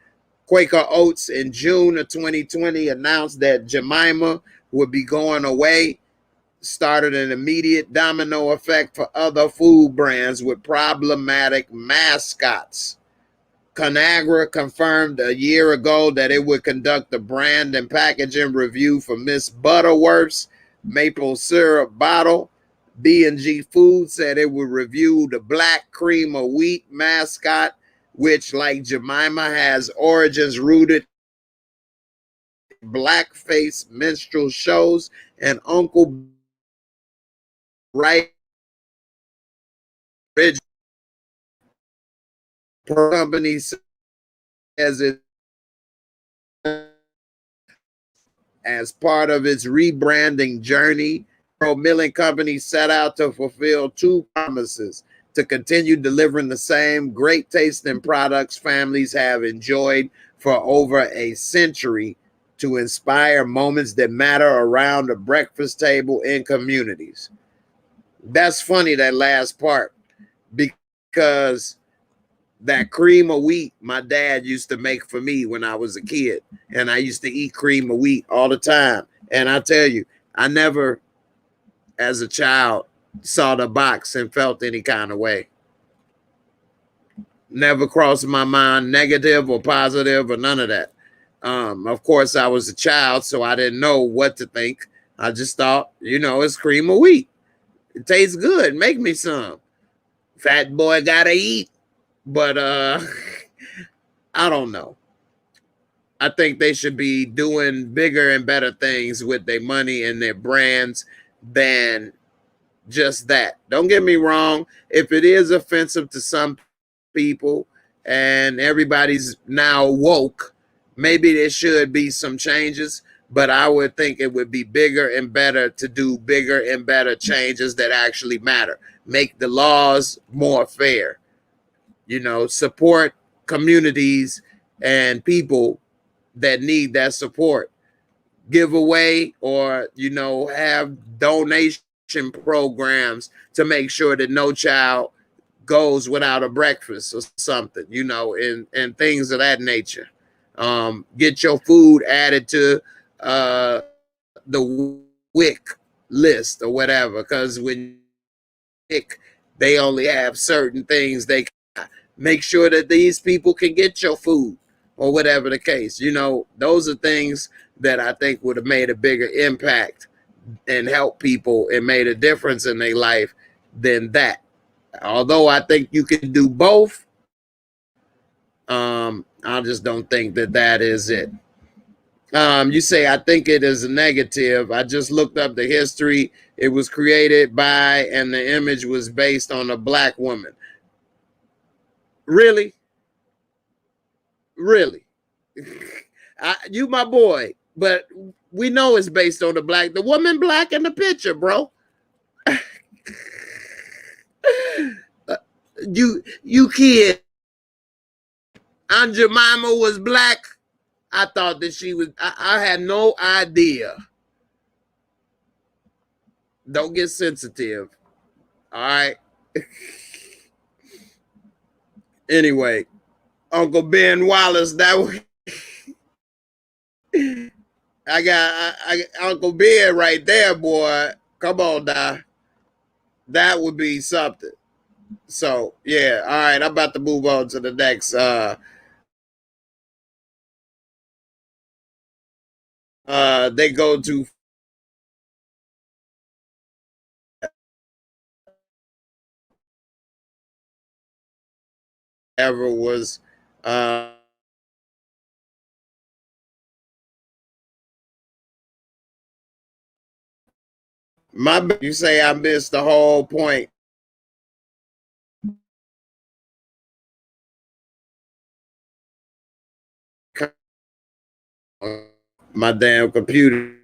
Quaker Oats in June of 2020 announced that Jemima would be going away, started an immediate domino effect for other food brands with problematic mascots. Conagra confirmed a year ago that it would conduct a brand and packaging review for Miss Butterworth's maple syrup bottle. B&G Foods said it would review the Black Cream of Wheat mascot, which, like Jemima, has origins rooted in blackface minstrel shows and Uncle Right company says it as part of its rebranding journey. Milling Company set out to fulfill two promises: to continue delivering the same great tasting products families have enjoyed for over a century, to inspire moments that matter around the breakfast table in communities. That's funny, that last part, because that cream of wheat my dad used to make for me when I was a kid, and I used to eat cream of wheat all the time. And I tell you, I never, as a child, saw the box and felt any kind of way. Never crossed my mind, negative or positive or none of that. Of course, I was a child, so I didn't know what to think. I just thought, it's cream of wheat. It tastes good. Make me some. Fat boy gotta eat. But I don't know. I think they should be doing bigger and better things with their money and their brands than just that. Don't get me wrong. If it is offensive to some people and everybody's now woke, maybe there should be some changes. But I would think it would be bigger and better to do bigger and better changes that actually matter. Make the laws more fair. Support communities and people that need that support. Give away or, have donation programs to make sure that no child goes without a breakfast or something, and things of that nature. Get your food added to the WIC list or whatever, because when they only have certain things they make sure that these people can get your food or whatever the case. Those are things that I think would have made a bigger impact and helped people and made a difference in their life than that. Although I think you can do both, I just don't think that is it. You say, I think it is a negative. I just looked up the history. It was created by, and the image was based on a black woman. Really? Really? You my boy, but we know it's based on the woman black in the picture, bro. You kid. Aunt Jemima was black. I thought that she was. I had no idea. Don't get sensitive. All right. Anyway, Uncle Ben Wallace. That was. I Uncle Ben right there, boy. Come on now. That would be something. So yeah, all right. I'm about to move on to the next. They go to ever was you say I missed the whole point. My damn computer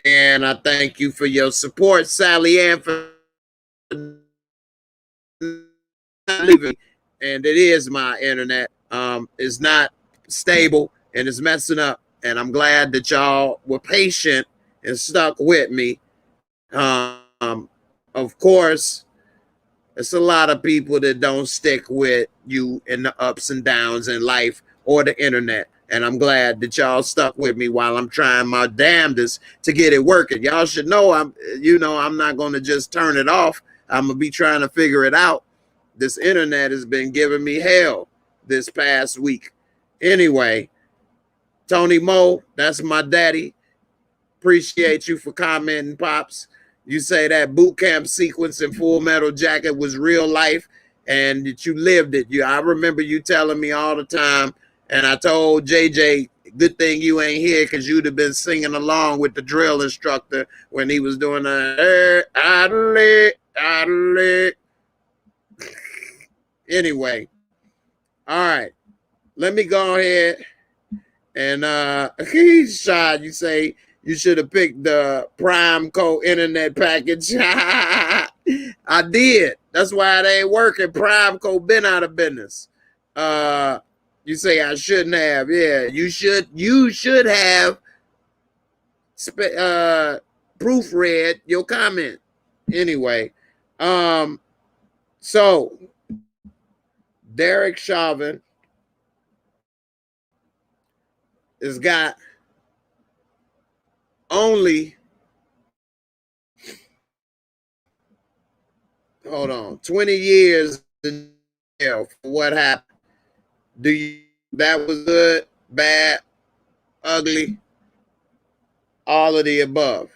And I thank you for your support, Sally Ann, for leaving. And it is my internet. It's not stable and it's messing up. And I'm glad that y'all were patient and stuck with me. Of course, it's a lot of people that don't stick with you in the ups and downs in life or the internet. And I'm glad that y'all stuck with me while I'm trying my damnedest to get it working. Y'all should know I'm not going to just turn it off. I'm going to be trying to figure it out. This internet has been giving me hell this past week. Anyway, Tony Moe, that's my daddy. Appreciate you for commenting, Pops. You say that boot camp sequence in Full Metal Jacket was real life and that you lived it. I remember you telling me all the time, and I told JJ, good thing you ain't here because you'd have been singing along with the drill instructor when he was doing the Anyway, all right, let me go ahead and he's shy. You say you should have picked the Prime Co internet package. I did. That's why it ain't working. Prime Co been out of business. You say I shouldn't have. Yeah, you should have proofread your comment. Anyway, so Derek Chauvin has got only 20 years in jail for what happened. That was good, bad, ugly, all of the above.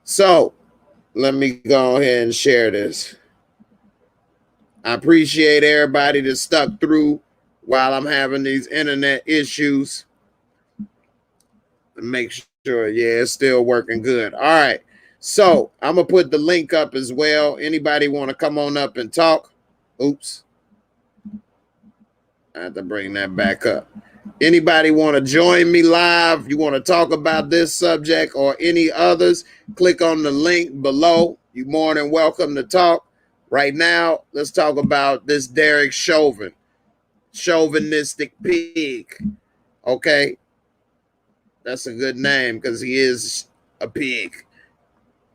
So let me go ahead and share this. I appreciate everybody that stuck through while I'm having these internet issues. Make sure, yeah, it's still working good. All right. So I'm going to put the link up as well. Anybody want to come on up and talk? Oops. I have to bring that back up. Anybody want to join me live? You want to talk about this subject or any others? Click on the link below. You're more than welcome to talk. Right now, let's talk about this Derek Chauvin. Chauvinistic pig. Okay. That's a good name because he is a pig.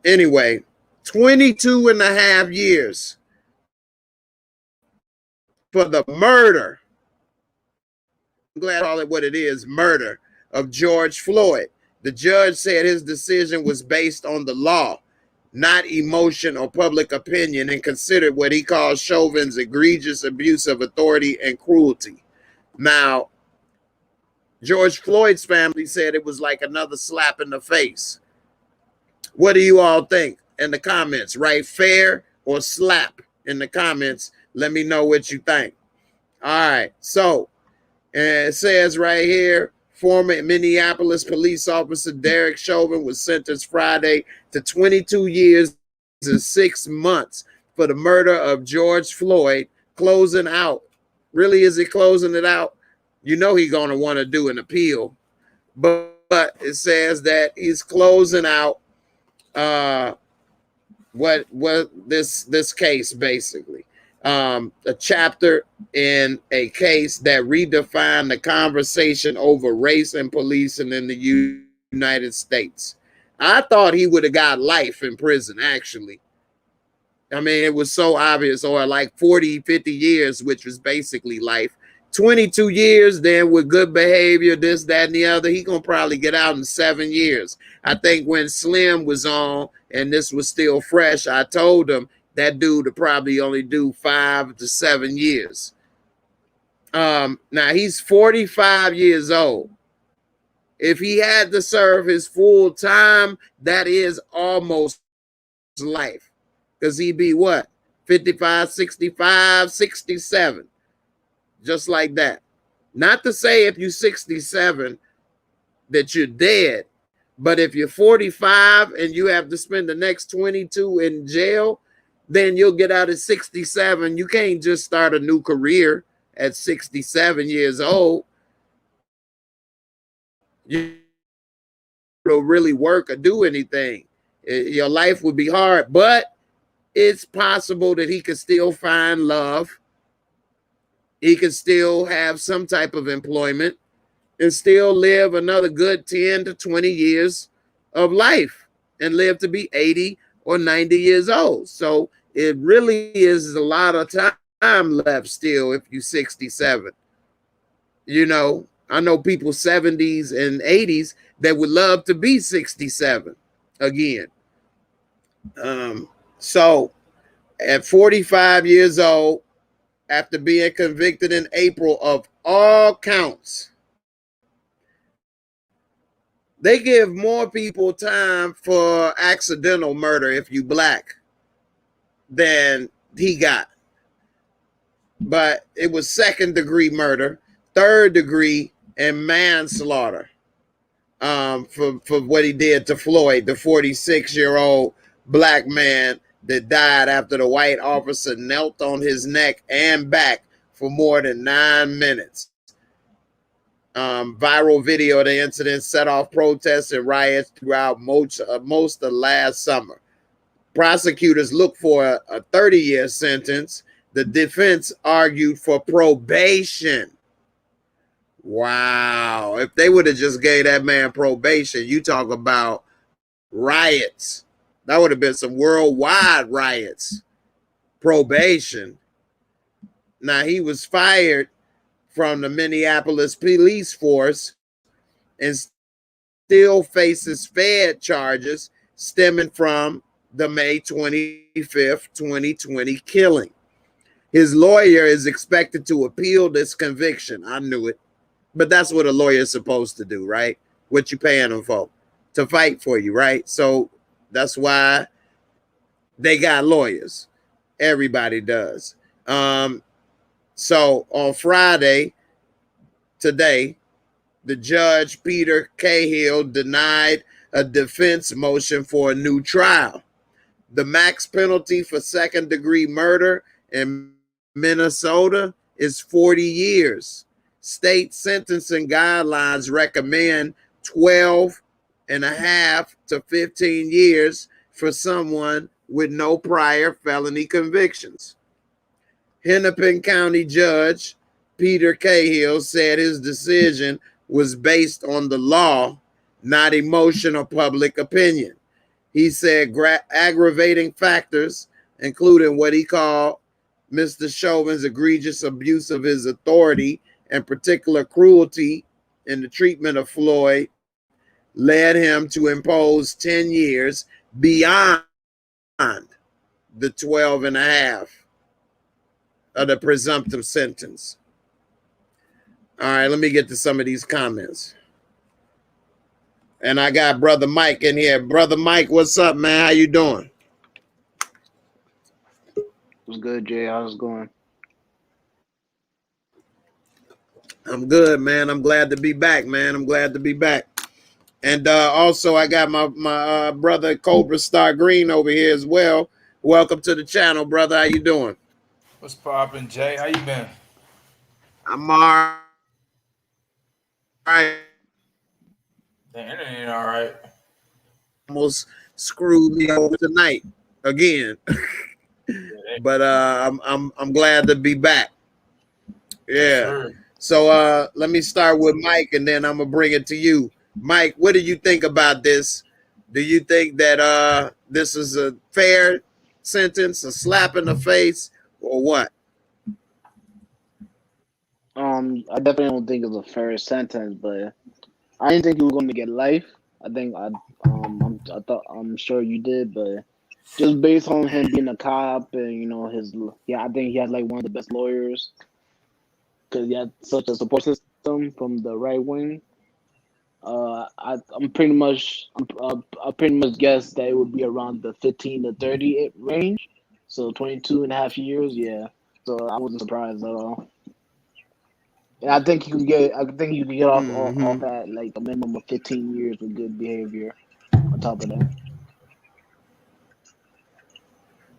Anyway, 22 and a half years for the murder. I'm glad to call it what it is, murder of George Floyd. The judge said his decision was based on the law, not emotion or public opinion, and considered what he calls Chauvin's egregious abuse of authority and cruelty. Now, George Floyd's family said it was like another slap in the face. What do you all think in the comments? Right? Fair or slap in the comments. Let me know what you think. All right. So, it says right here, former Minneapolis police officer Derek Chauvin was sentenced Friday to 22 years and 6 months for the murder of George Floyd, closing out. Really, is he closing it out? You know he's going to want to do an appeal. But it says that he's closing out what this case basically. A chapter in a case that redefined the conversation over race and policing in the United States. I thought he would have got life in prison, actually. I mean, it was so obvious, or like 40, 50 years, which was basically life. 22 years, then with good behavior, this, that, and the other, he gonna probably get out in 7 years. I think when Slim was on and this was still fresh, I told him that dude would probably only do 5 to 7 years. Now he's 45 years old. If he had to serve his full time, that is almost life. Because he'd be what? 55, 65, 67. Just like that. Not to say if you're 67 that you're dead, but if you're 45 and you have to spend the next 22 in jail, then you'll get out at 67. You can't just start a new career at 67 years old. You don't really work or do anything. Your life would be hard, but it's possible that he could still find love. He could still have some type of employment and still live another good 10 to 20 years of life and live to be 80 or 90 years old. So it really is a lot of time left still if you're 67. You know, I know people 70s and 80s that would love to be 67 again. So at 45 years old, after being convicted in April of all counts, they give more people time for accidental murder if you black than he got. But it was second degree murder, third degree, and manslaughter for what he did to Floyd, the 46-year-old black man that died after the white officer knelt on his neck and back for more than 9 minutes. Viral video of the incident set off protests and riots throughout most of last summer. Prosecutors looked for a 30-year sentence. The defense argued for probation. Wow. If they would have just gave that man probation, you talk about riots. That would have been some worldwide riots. Probation. Now, he was fired from the Minneapolis police force and still faces Fed charges stemming from the May 25th, 2020 killing. His lawyer is expected to appeal this conviction. I knew it. But that's what a lawyer is supposed to do, right? What you paying them for? To fight for you, right? So that's why they got lawyers. Everybody does. So on Friday, today, the judge, Peter Cahill, denied a defense motion for a new trial. The max penalty for second-degree murder in Minnesota is 40 years. State sentencing guidelines recommend 12.5 to 15 years for someone with no prior felony convictions. Hennepin County Judge Peter Cahill said his decision was based on the law, not emotion or public opinion. He said aggravating factors, including what he called Mr. Chauvin's egregious abuse of his authority and particular cruelty in the treatment of Floyd, led him to impose 10 years beyond the 12.5 of the presumptive sentence. All right, let me get to some of these comments. And I got Brother Mike in here. Brother Mike, what's up, man? How you doing? What's good, Jay? How's it going? I'm good, man. I'm glad to be back, man. I'm glad to be back. And also, I got my brother Cobra Star Green over here as well. Welcome to the channel, brother. How you doing? What's poppin', Jay? How you been? I'm all right. The internet ain't all right. Almost screwed me over tonight again. But I'm glad to be back. Yeah. Sure. So let me start with Mike, and then I'm gonna bring it to you. Mike, what do you think about this? Do you think that this is a fair sentence, a slap in the face, or what? I definitely don't think it's a fair sentence, but I didn't think he was going to get life. I'm sure you did, but just based on him being a cop and I think he had like one of the best lawyers because he had such a support system from the right wing. I pretty much guess that it would be around the 15 to 30 range, so 22.5 years. Yeah, so I wasn't surprised at all. And I think you can get off at like a minimum of 15 years with good behavior on top of that.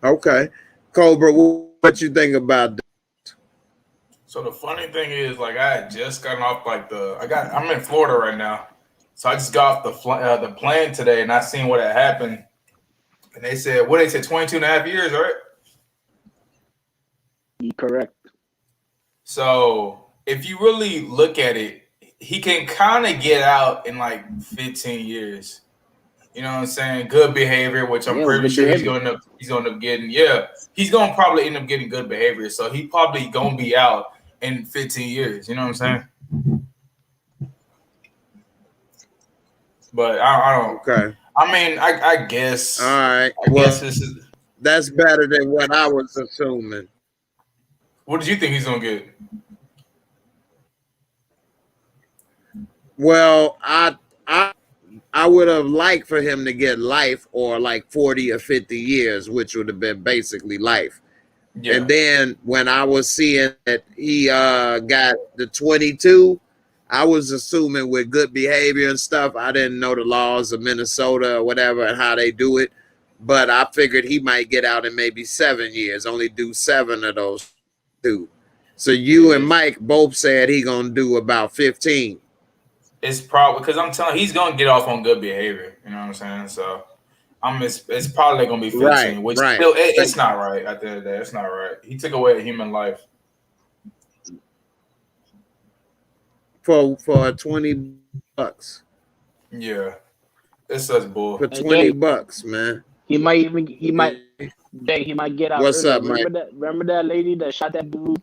Okay, Cobra, what you think about that? So the funny thing is, like, I had just gotten off I'm in Florida right now, so I just got off the plane today, and I seen what had happened, and they said 22 and a half years, right? Correct. So if you really look at it, he can kind of get out in like 15 years. You know what I'm saying? Good behavior, which I'm Yeah, it was pretty good sure behavior. he's gonna end up getting. Yeah, he's gonna probably end up getting good behavior. So he probably gonna be out in 15 years. You know what I'm saying? But I don't. Okay, I mean, I guess. all right. I guess Well, this is. that's better than what I was assuming. What did you think he's gonna get? Well, I would have liked for him to get life or like 40 or 50 years, which would have been basically life. Yeah. And then when I was seeing that he got the 22, I was assuming with good behavior and stuff. I didn't know the laws of Minnesota or whatever and how they do it. But I figured he might get out in maybe 7 years, only do 7 of those 2. So you and Mike both said he going to do about 15. It's probably because I'm telling he's gonna get off on good behavior. You know what I'm saying? So it's probably gonna be 15, Right, which right. still it's not right at the end of the day. It's not right. He took away a human life for $20. Yeah, it's such bull. For $20, man. He might get out What's early. up, Mike? Remember that lady that shot that dude?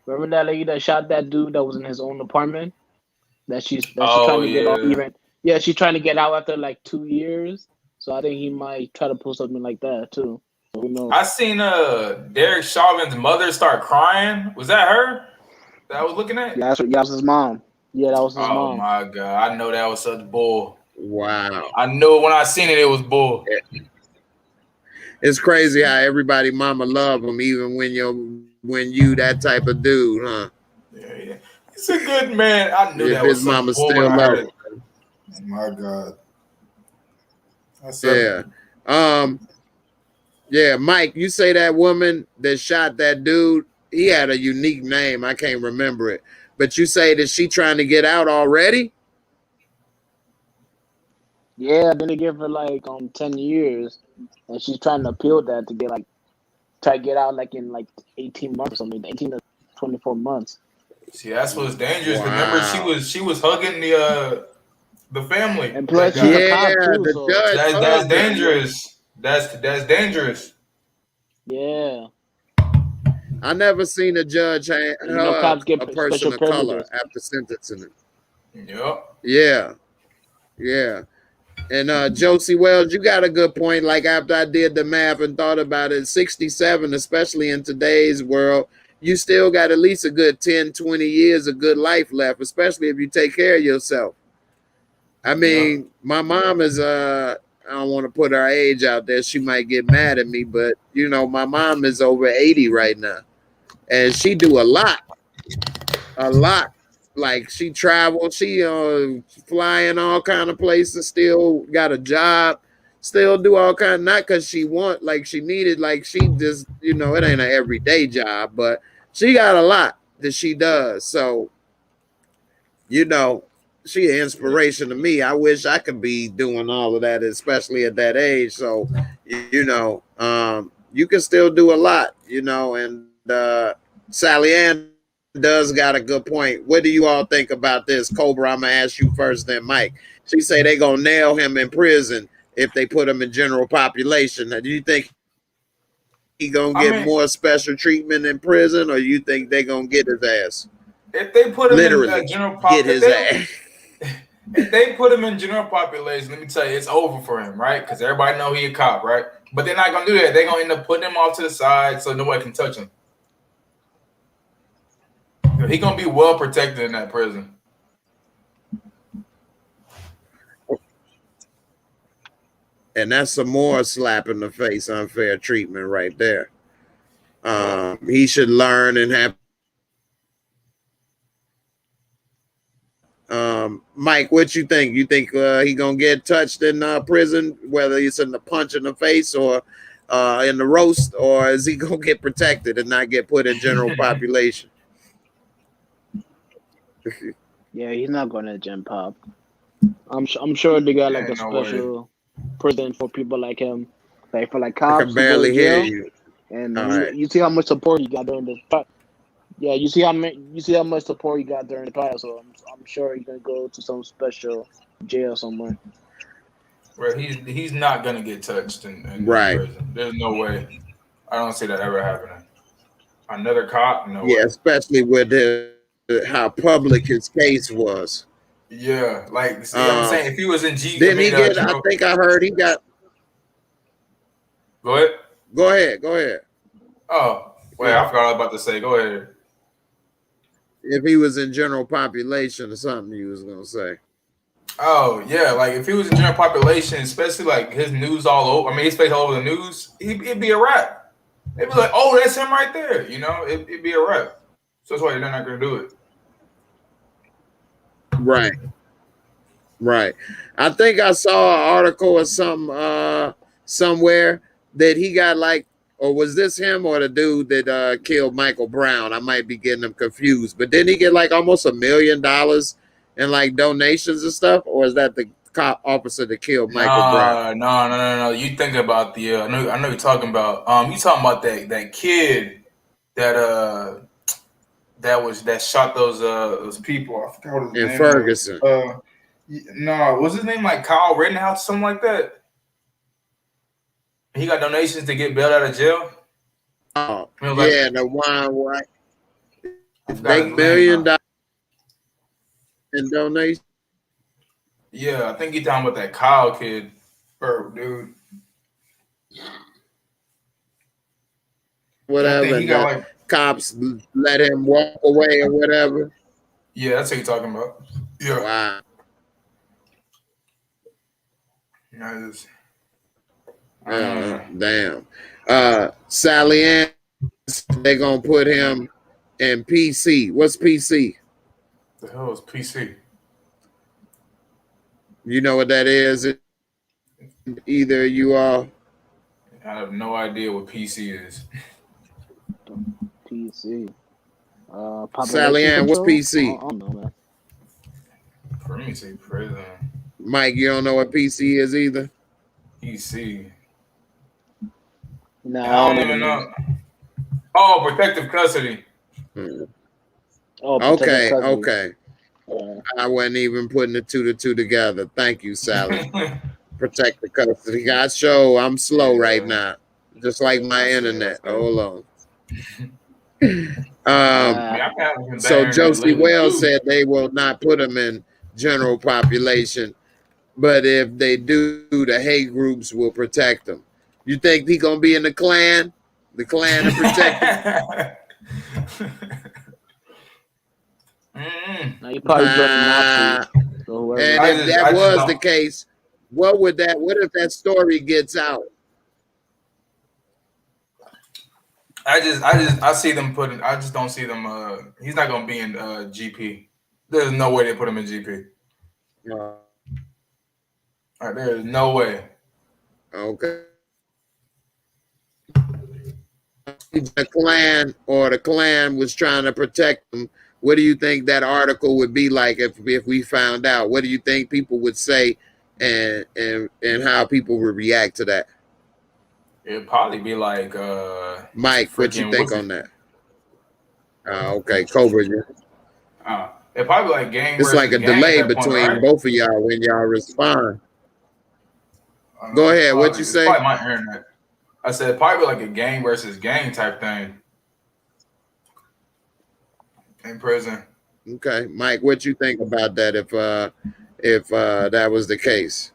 Remember that lady that shot that dude that was in his own apartment? She's trying to get off even. Yeah, she's trying to get out after like 2 years. So I think he might try to pull something like that too. Who knows? I seen Derek Chauvin's mother start crying. Was that her that I was looking at? Yeah, that was his mom. Yeah, that was his mom. Oh my god, I know that was such bull. Wow. I knew when I seen it, it was bull. It's crazy how everybody mama love him, even when you that type of dude, huh? Yeah. He's a good man. I knew that was his mama bull still when I heard love it. him. Oh my god. Yeah, Mike, you say that woman that shot that dude, he had a unique name. I can't remember it. But you say that she trying to get out already? Yeah, then they give her like 10 years, and she's trying to appeal that to try to get out like in like 18 months or something, 18 to 24 months. See, that's what's dangerous. Wow. Remember, she was hugging the family. And plus, she's a cop too, the so judge. That's dangerous. That's dangerous. Yeah. I never seen a judge hug cops get a person of color after sentencing him. Yep. Yeah. And Josie Wells, you got a good point. Like after I did the math and thought about it, 67, especially in today's world, you still got at least a good 10, 20 years of good life left, especially if you take care of yourself. I mean, my mom is I don't want to put her age out there. She might get mad at me, but you know, my mom is over 80 right now. And she do a lot. Like she travels, she flying all kind of places, still got a job, still do all kind, not because she want, like she needed, like she just, you know, it ain't an everyday job, but she got a lot that she does. So, you know, she an inspiration to me. I wish I could be doing all of that, especially at that age. So, you know, you can still do a lot, you know, and Sally Ann does got a good point. What do you all think about this? Cobra, I'm gonna ask you first, then Mike. She say they gonna nail him in prison if they put him in general population. Now, do you think he gonna get more special treatment in prison, or you think they gonna get his ass? If they put him literally in general population, get his ass. If they put him in general population, let me tell you, it's over for him, right? Because everybody know he a cop, right? But they're not gonna do that. They're gonna end up putting him off to the side so nobody can touch him. He gonna be well protected in that prison. And that's some more slap in the face, unfair treatment right there. He should learn and have. Mike, what you think? You think he gonna get touched in prison, whether it's in the punch in the face or in the roast, or is he gonna get protected and not get put in general population? Yeah, he's not going to Gen Pop. I'm sure they got like a no way. special prison for people like him, like for like I cops can who go barely to hear jail. you. And All right. you see how much support he got during this. Yeah, you see how much support he got during the trial. So I'm sure he's gonna go to some special jail somewhere. Bro, he's not gonna get touched in Right. prison. There's no way. I don't see that ever happening. Another cop? No Yeah, way. especially with how public his case was. Yeah, like see, I'm saying if he was in Didn't he get? I think I heard he got. Go ahead. Go ahead. Go ahead. Oh, wait, I forgot what I was about to say. Go ahead. If he was in general population or something, you was gonna say. Oh yeah, like if he was in general population, especially like his news all over. I mean, his face all over the news. It'd be a wrap. They'd be like, "Oh, that's him right there." You know, it'd be a wrap. So that's why they're not gonna do it. Right. Right. I think I saw an article or something somewhere that he got like, or was this him or the dude that killed Michael Brown? I might be getting them confused. But didn't he get like almost $1 million in like donations and stuff? Or is that the cop officer that killed Michael Brown? No. You think about the I know you're talking about you talking about that kid that that shot those people. I forgot what his In name Ferguson. was. No, was his name like Kyle Rittenhouse, something like that? He got donations to get bailed out of jail. Oh, like, yeah, the one right. $1 million in donations. Yeah, I think you're talking about that Kyle kid, dude. Whatever. I think he got like cops let him walk away or whatever. Yeah, that's what you're talking about. Yeah. Wow. Nice. Damn. Sally Ann, they're gonna put him in PC. What's PC? The hell is PC? You know what that is? Either you all. I have no idea what PC is. PC. Sally Ann, what's PC? I don't know, man. For me, say prison. Mike, you don't know what PC is either? PC. No, I don't even know. Oh, protective custody. Oh, okay. custody. Okay. I wasn't even putting the two together. Thank you, Sally. Protective custody. I show I'm slow right now, just like my internet. Hold on. So Josie Wells said they will not put them in general population, but if they do, the hate groups will protect them. You think he gonna be in the Klan? The Klan to protect him? Now you probably and if that was the case, what if that story gets out? I see them putting. I just don't see them. He's not gonna be in GP. There's no way they put him in GP. There's no way. Okay. The Klan was trying to protect them. What do you think that article would be like if we found out? What do you think people would say, and how people would react to that? It'd probably be like Mike, what you think on that? Okay, Cobra. It'd probably be like gang. It's like a delay between both of y'all when y'all respond. Go ahead. What you say? Probably my internet. I said probably like a gang versus gang type thing in prison. Okay, Mike, what you think about that? If that was the case,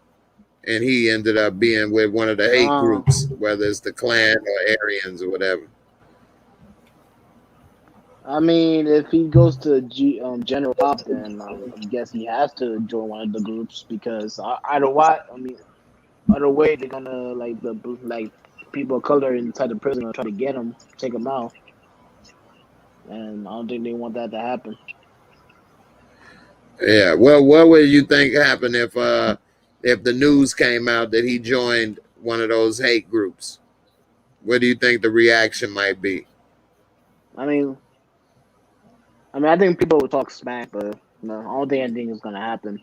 and he ended up being with one of the hate groups, whether it's the Klan or Aryans or whatever. I mean, if he goes to General Pop, then I guess he has to join one of the groups because either way they're gonna like people of color inside the prison are trying to get him, take him out, and I don't think they want that to happen. Yeah, well, what would you think happened if the news came out that he joined one of those hate groups? What do you think the reaction might be? I mean, I think people will talk smack, but no, I don't think anything is gonna happen.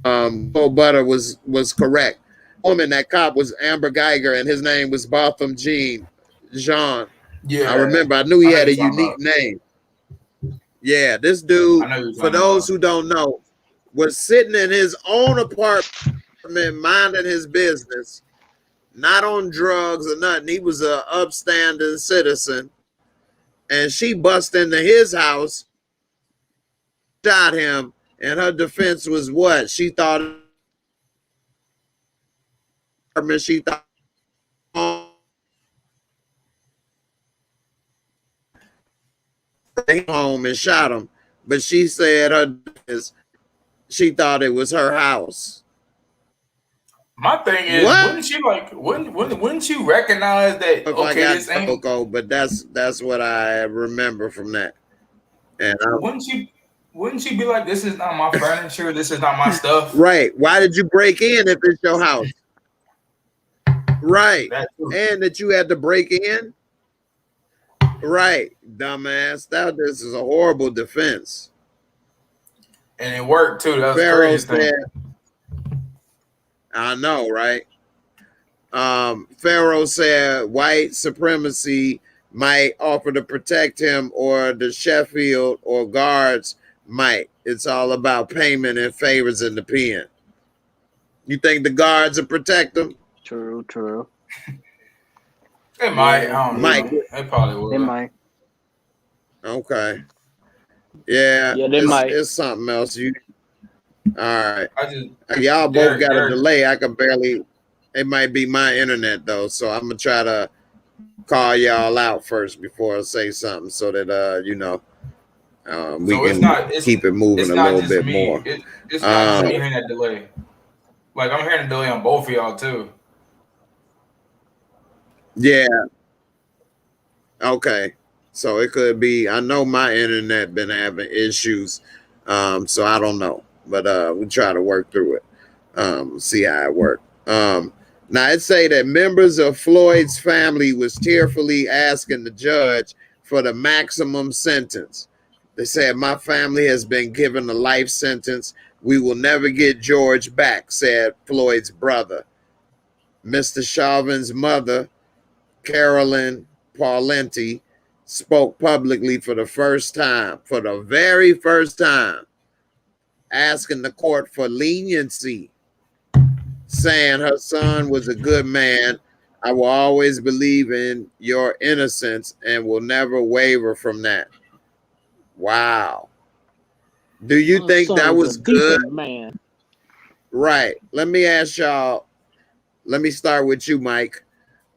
Cole Butter was correct. Woman, that cop was Amber Geiger, and his name was Botham Jean. I Yeah, remember. I knew he I know had you're a talking unique about. name. Yeah, this I dude, know you're for talking those about. who don't know, was sitting in his own apartment minding his business, not on drugs or nothing. He was a upstanding citizen. And she bust into his house, shot him, and her defense was what? She thought she thought home and shot him. But she said she thought it was her house. My thing is, What? wouldn't you like? Wouldn't you recognize that? If I Okay, got this ain't. Coco, but that's what I remember from that. And Wouldn't you? Wouldn't you be like, this is not my furniture. This is not my stuff. right. Why did you break in if it's your house? Right. That too. And that you had to break in? Right, dumbass. This is a horrible defense. And it worked too. That's Pharaoh crazy thing. said, I know, right? Pharaoh said white supremacy might offer to protect him, or the Sheffield or guards might. It's all about payment and favors in the pen. You think the guards will protect him? True. They might. I don't Mike. know. They probably will. They might. Okay. Yeah, Yeah, they might. It's something else. All right. I Y'all both got a delay. I can barely. It might be my internet though, so I'm gonna try to call y'all out first before I say something, so that we can keep it moving a little bit more. It's not just me hearing that delay. Like, I'm hearing a delay on both of y'all too. Yeah. Okay. So it could be. I know my internet been having issues, so I don't know, but we try to work through it. See how it works. Now it say that members of Floyd's family was tearfully asking the judge for the maximum sentence. They said, my family has been given a life sentence. We will never get George back, said Floyd's brother. Mr. Chauvin's mother, Carolyn Parlenti, spoke publicly for the very first time, asking the court for leniency, saying her son was a good man. I will always believe in your innocence and will never waver from that. Wow. Do you think that was good? Man. Right. Let me ask y'all. Let me start with you, Mike.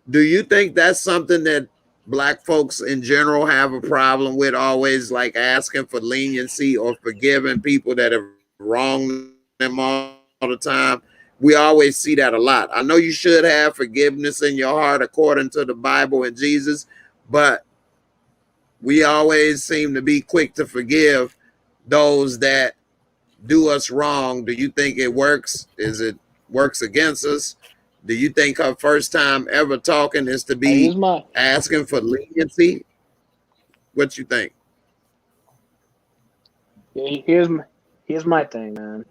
Do you think that's something that Black folks in general have a problem with, always like asking for leniency or forgiving people that have wronged them all the time? We always see that a lot. I know you should have forgiveness in your heart according to the Bible and Jesus, but we always seem to be quick to forgive those that do us wrong. Do you think it works? Is it works against us? Do you think her first time ever talking is to be asking for leniency? What you think? Here's my thing, man.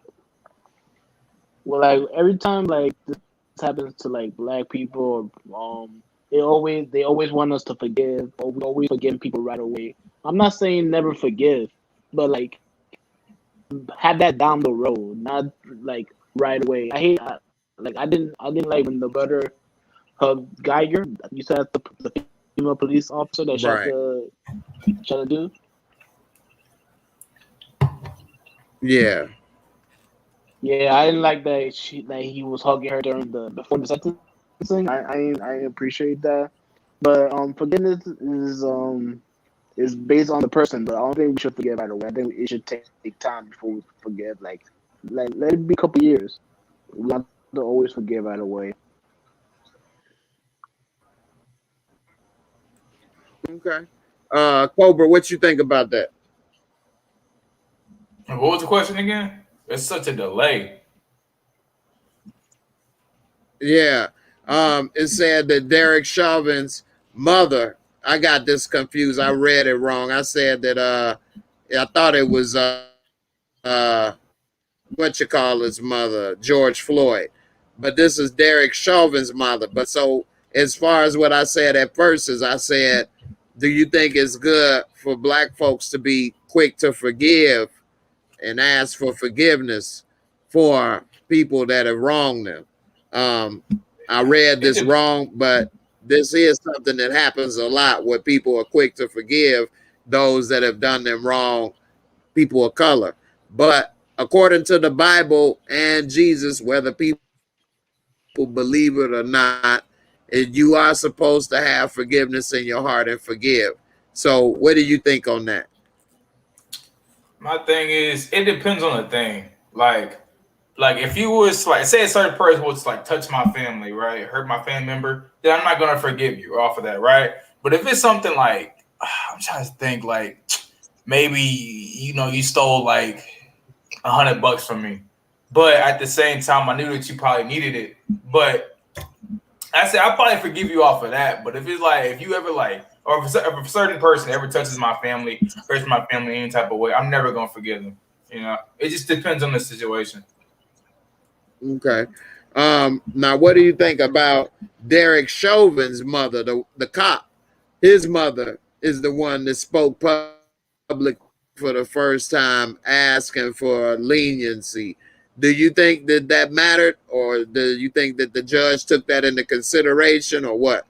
Well, like every time like this happens to like Black people, or they always want us to forgive, or we always forgive people right away. I'm not saying never forgive, but like have that down the road, not like right away. I didn't like when the brother Geiger, you said the female police officer that shot the dude. Yeah. Yeah, I didn't like that he was hugging her before the sentencing. I appreciate that, but forgiveness is based on the person. But I don't think we should forgive right away. I think it should take time before we forgive. Like let it be a couple years. We have to always forgive right away. Okay. Cobra, what you think about that? What was the question again? It's such a delay. Yeah. It said that Derek Chauvin's mother. I got this confused. I read it wrong. I said that I thought it was uh what you call his mother, George Floyd. But this is Derek Chauvin's mother. But so as far as what I said at first is I said, do you think it's good for black folks to be quick to forgive and ask for forgiveness for people that have wronged them? I read this wrong, but this is something that happens a lot where people are quick to forgive those that have done them wrong, people of color. But according to the Bible and Jesus, whether people believe it or not, you are supposed to have forgiveness in your heart and forgive. So what do you think on that? My thing is, it depends on the thing. Like if you was like, say a certain person was like touch my family, right, hurt my family member, then I'm not gonna forgive you off of that, right? But if it's something like, I'm trying to think, like maybe you stole like $100 from me, but at the same time I knew that you probably needed it. But I said I'll probably forgive you off of that. But if it's like if you ever like, or if a certain person ever touches my family, hurts my family any type of way, I'm never gonna forgive them. It just depends on the situation. Okay. Now, what do you think about Derek Chauvin's mother, the cop? His mother is the one that spoke public for the first time, asking for leniency. Do you think that that mattered, or do you think that the judge took that into consideration, or what?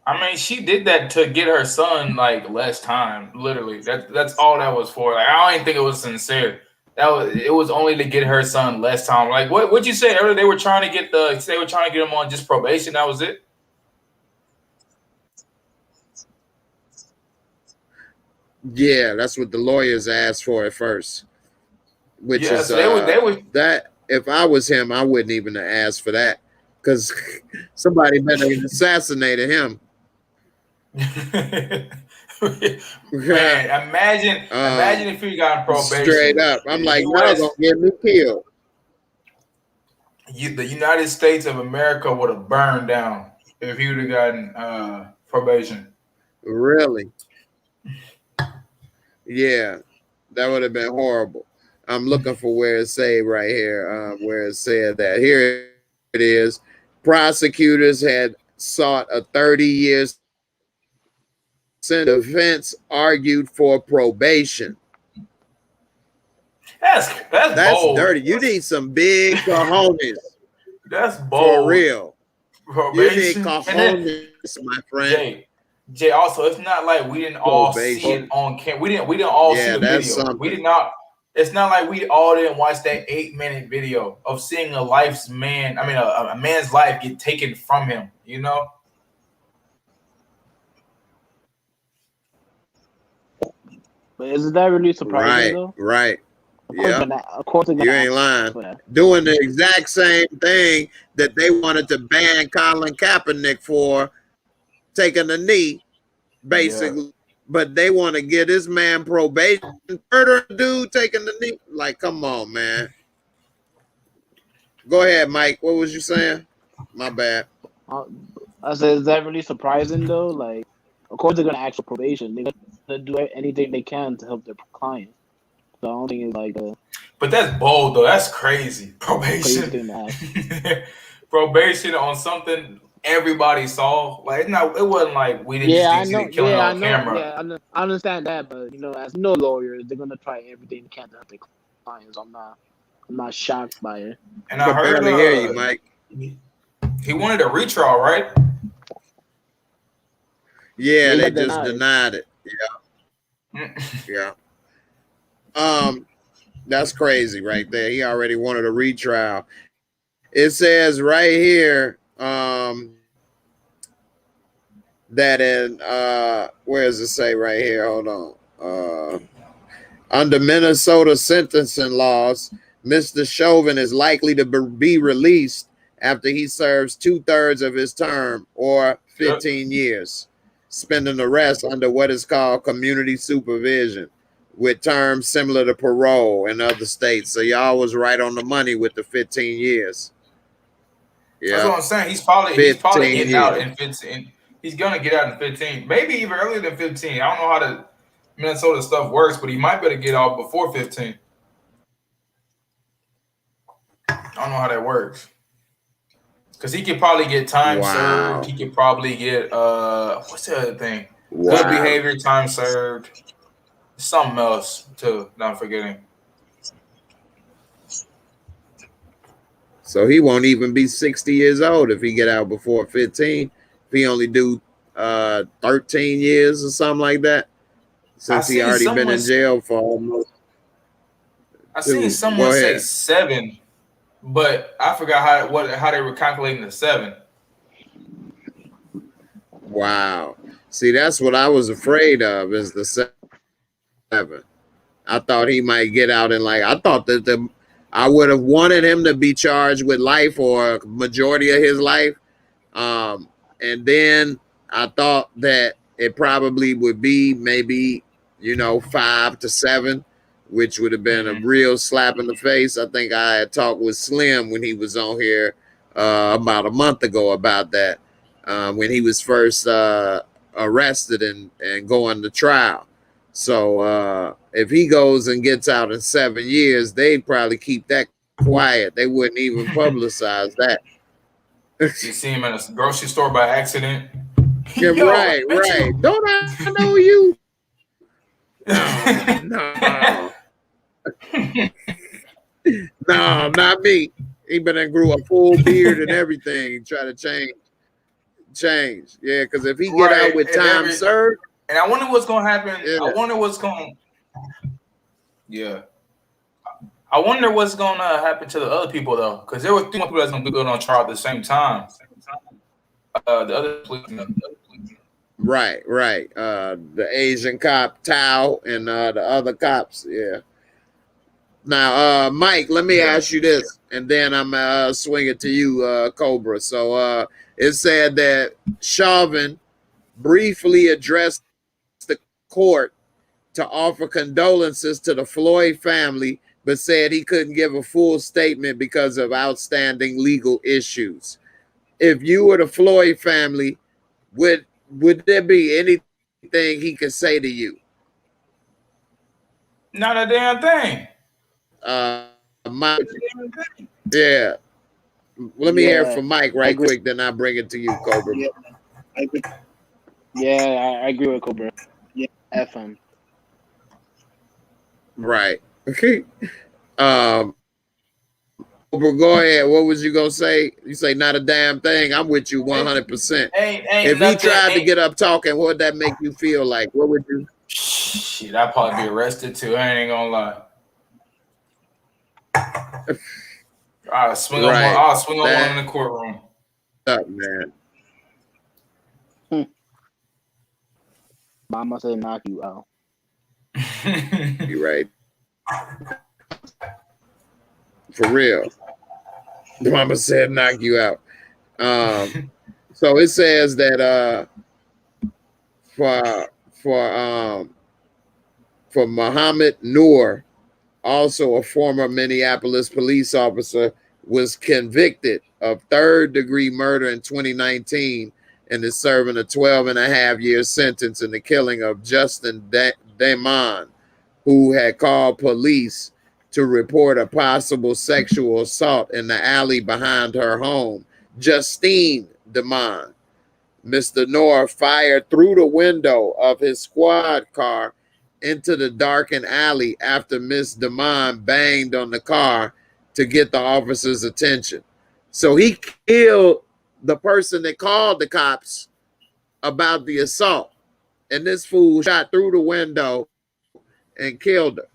I mean, she did that to get her son like less time. Literally, that's all that was for. Like, I don't even think it was sincere. It was only to get her son less time. Like what'd you say earlier? They were trying to get him on just probation. That was it. Yeah, that's what the lawyers asked for at first. Which Yeah, is so they would. that if I was him, I wouldn't even have asked for that because somebody better have assassinated him. Man, imagine if he got on Straight probation. up, I'm The like, y'all U.S. gonna get me killed. The United States of America would have burned down if he would have gotten probation. Really? Yeah, that would have been horrible. I'm looking for where it say right here, where it said that. Here it is. Prosecutors had sought a 30 years sentence. Defense argued for probation. That's bold. Dirty. You need some big cojones. That's bold. For real. Probation. You need cojones, my friend. Jay, also, it's not like we didn't all see it on camera. We didn't all see the video. Something. We did not. It's not like we all didn't watch that 8-minute video of seeing a man's life get taken from him. But isn't that really surprising though? Right. Yeah. Of course, you ain't lying. Doing the exact same thing that they wanted to ban Colin Kaepernick for, taking a knee, basically. Yeah. But they want to get this man probation. Murder dude taking the knee. Like, come on, man. Go ahead, Mike. What was you saying? My bad. I said, is that really surprising though? Like, of course they're gonna ask for probation. They're gonna do anything they can to help their client. So I don't think it's like But that's bold though. That's crazy. Probation. Probation on something everybody saw. Like, no, it wasn't like we didn't just see the killing on camera. Yeah, I understand that, but as no lawyers, they're gonna try everything they can to help their clients. I'm not shocked by it. And I heard hear you, Mike. He wanted a retrial, right? Yeah, they just denied it. Yeah. Yeah. That's crazy right there. He already wanted a retrial. It says right here that in where does it say right here? Hold on. Under Minnesota sentencing laws, Mr. Chauvin is likely to be released after he serves 2/3 of his term, or 15 years, spending the rest under what is called community supervision, with terms similar to parole in other states. So y'all was right on the money with the 15 years. That's Yeah, what I'm saying. He's probably 15 getting out years. in 15. He's gonna get out in 15, maybe even earlier than 15. I don't know how the Minnesota stuff works, but he might better get out before 15. I don't know how that works. Because he could probably get time served. Wow. He could probably get what's the other thing? Good Wow. behavior, time served. Something else too that I'm forgetting. So he won't even be 60 years old if he get out before 15. If he only do 13 years or something like that, I since he seen already been someone in jail for almost I seen 2. someone Go say ahead. 7, but I forgot how they were calculating the 7. Wow. See, that's what I was afraid of is the 7. I thought he might get out in I thought that I would have wanted him to be charged with life or a majority of his life. And then I thought that it probably would be maybe, 5 to 7, which would have been a real slap in the face. I think I had talked with Slim when he was on here about a month ago about that, when he was first arrested and going to trial. So if he goes and gets out in 7 years, they'd probably keep that quiet. They wouldn't even publicize that. You see him in a grocery store by accident. Yeah, Yo, right. Don't I know you? No. No, not me. He been and grew a full beard and everything. Try to change. Yeah, because if he get out with time served, and I wonder what's gonna happen. yeah. I wonder what's going. Yeah. I wonder what's gonna happen to the other people though, because there were 3 more people that's gonna be going on trial at the same time. The other policemen. Right. The Asian cop Tao and the other cops. Yeah. Now, Mike, let me ask you this, and then I'm swing it to you, Cobra. So it said that Chauvin briefly addressed the court to offer condolences to the Floyd family, but said he couldn't give a full statement because of outstanding legal issues. If you were the Floyd family, would there be anything he could say to you? Not a damn thing. Mike, yeah. Let me hear from Mike right quick, then I'll bring it to you, Cobra. I agree with Cobra. Yeah, FM. Right. Okay. Cobra, go ahead. What was you gonna say? You say not a damn thing. I'm with you 100%. If he tried to get up talking, what would that make you feel like? What would you? Shit, I'd probably be arrested too. I ain't gonna lie. I'll swing on one in the courtroom. Up, man. Mama said knock you out. You right. For real. Mama said knock you out. So it says that for Muhammad Noor, also a former Minneapolis police officer, was convicted of 3rd-degree murder in 2019 and is serving a 12.5-year sentence in the killing of Justin Damon, who had called police to report a possible sexual assault in the alley behind her home. Justine Damon. Mr. Noor fired through the window of his squad car into the darkened alley after Miss Damon banged on the car to get the officer's attention. So he killed the person that called the cops about the assault. And this fool shot through the window and killed her.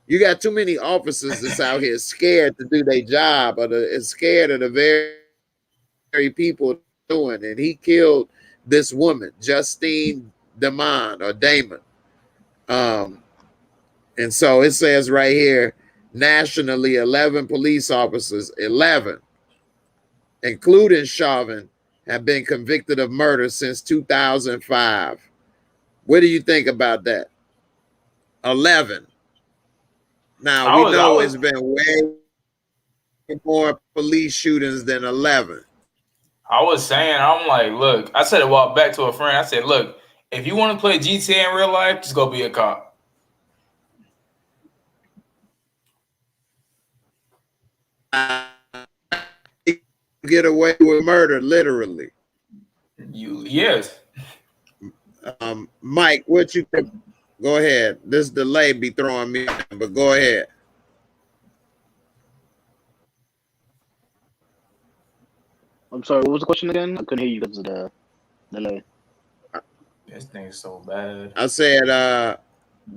You got too many officers that's out here scared to do their job or scared of the very people doing. And he killed this woman, Justine Damon or Damon. And so it says right here, nationally, 11 police officers, 11, including Chauvin, have been convicted of murder since 2005. What do you think about that? 11. Now, we know it's been more police shootings than 11. I was saying, I'm like, look, I said it walked back to a friend. I said, look, if you want to play GTA in real life, just go be a cop. Get away with murder, literally. Yes. Mike, what you think? Go ahead. This delay be throwing me, but go ahead. I'm sorry, what was the question again? I couldn't hear you because of the delay. This thing's so bad. I said,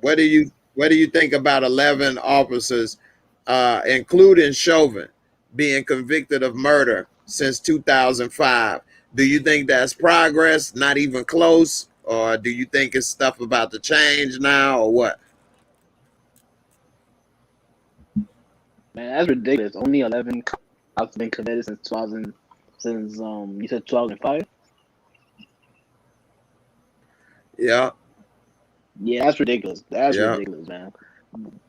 what do you think about 11 officers, including Chauvin, being convicted of murder since 2005? Do you think that's progress, not even close, or do you think it's stuff about to change now, or what? Man, that's ridiculous. Only 11 cops have been committed since you said 2005? Yeah. Yeah, that's ridiculous. That's Yeah. ridiculous, man.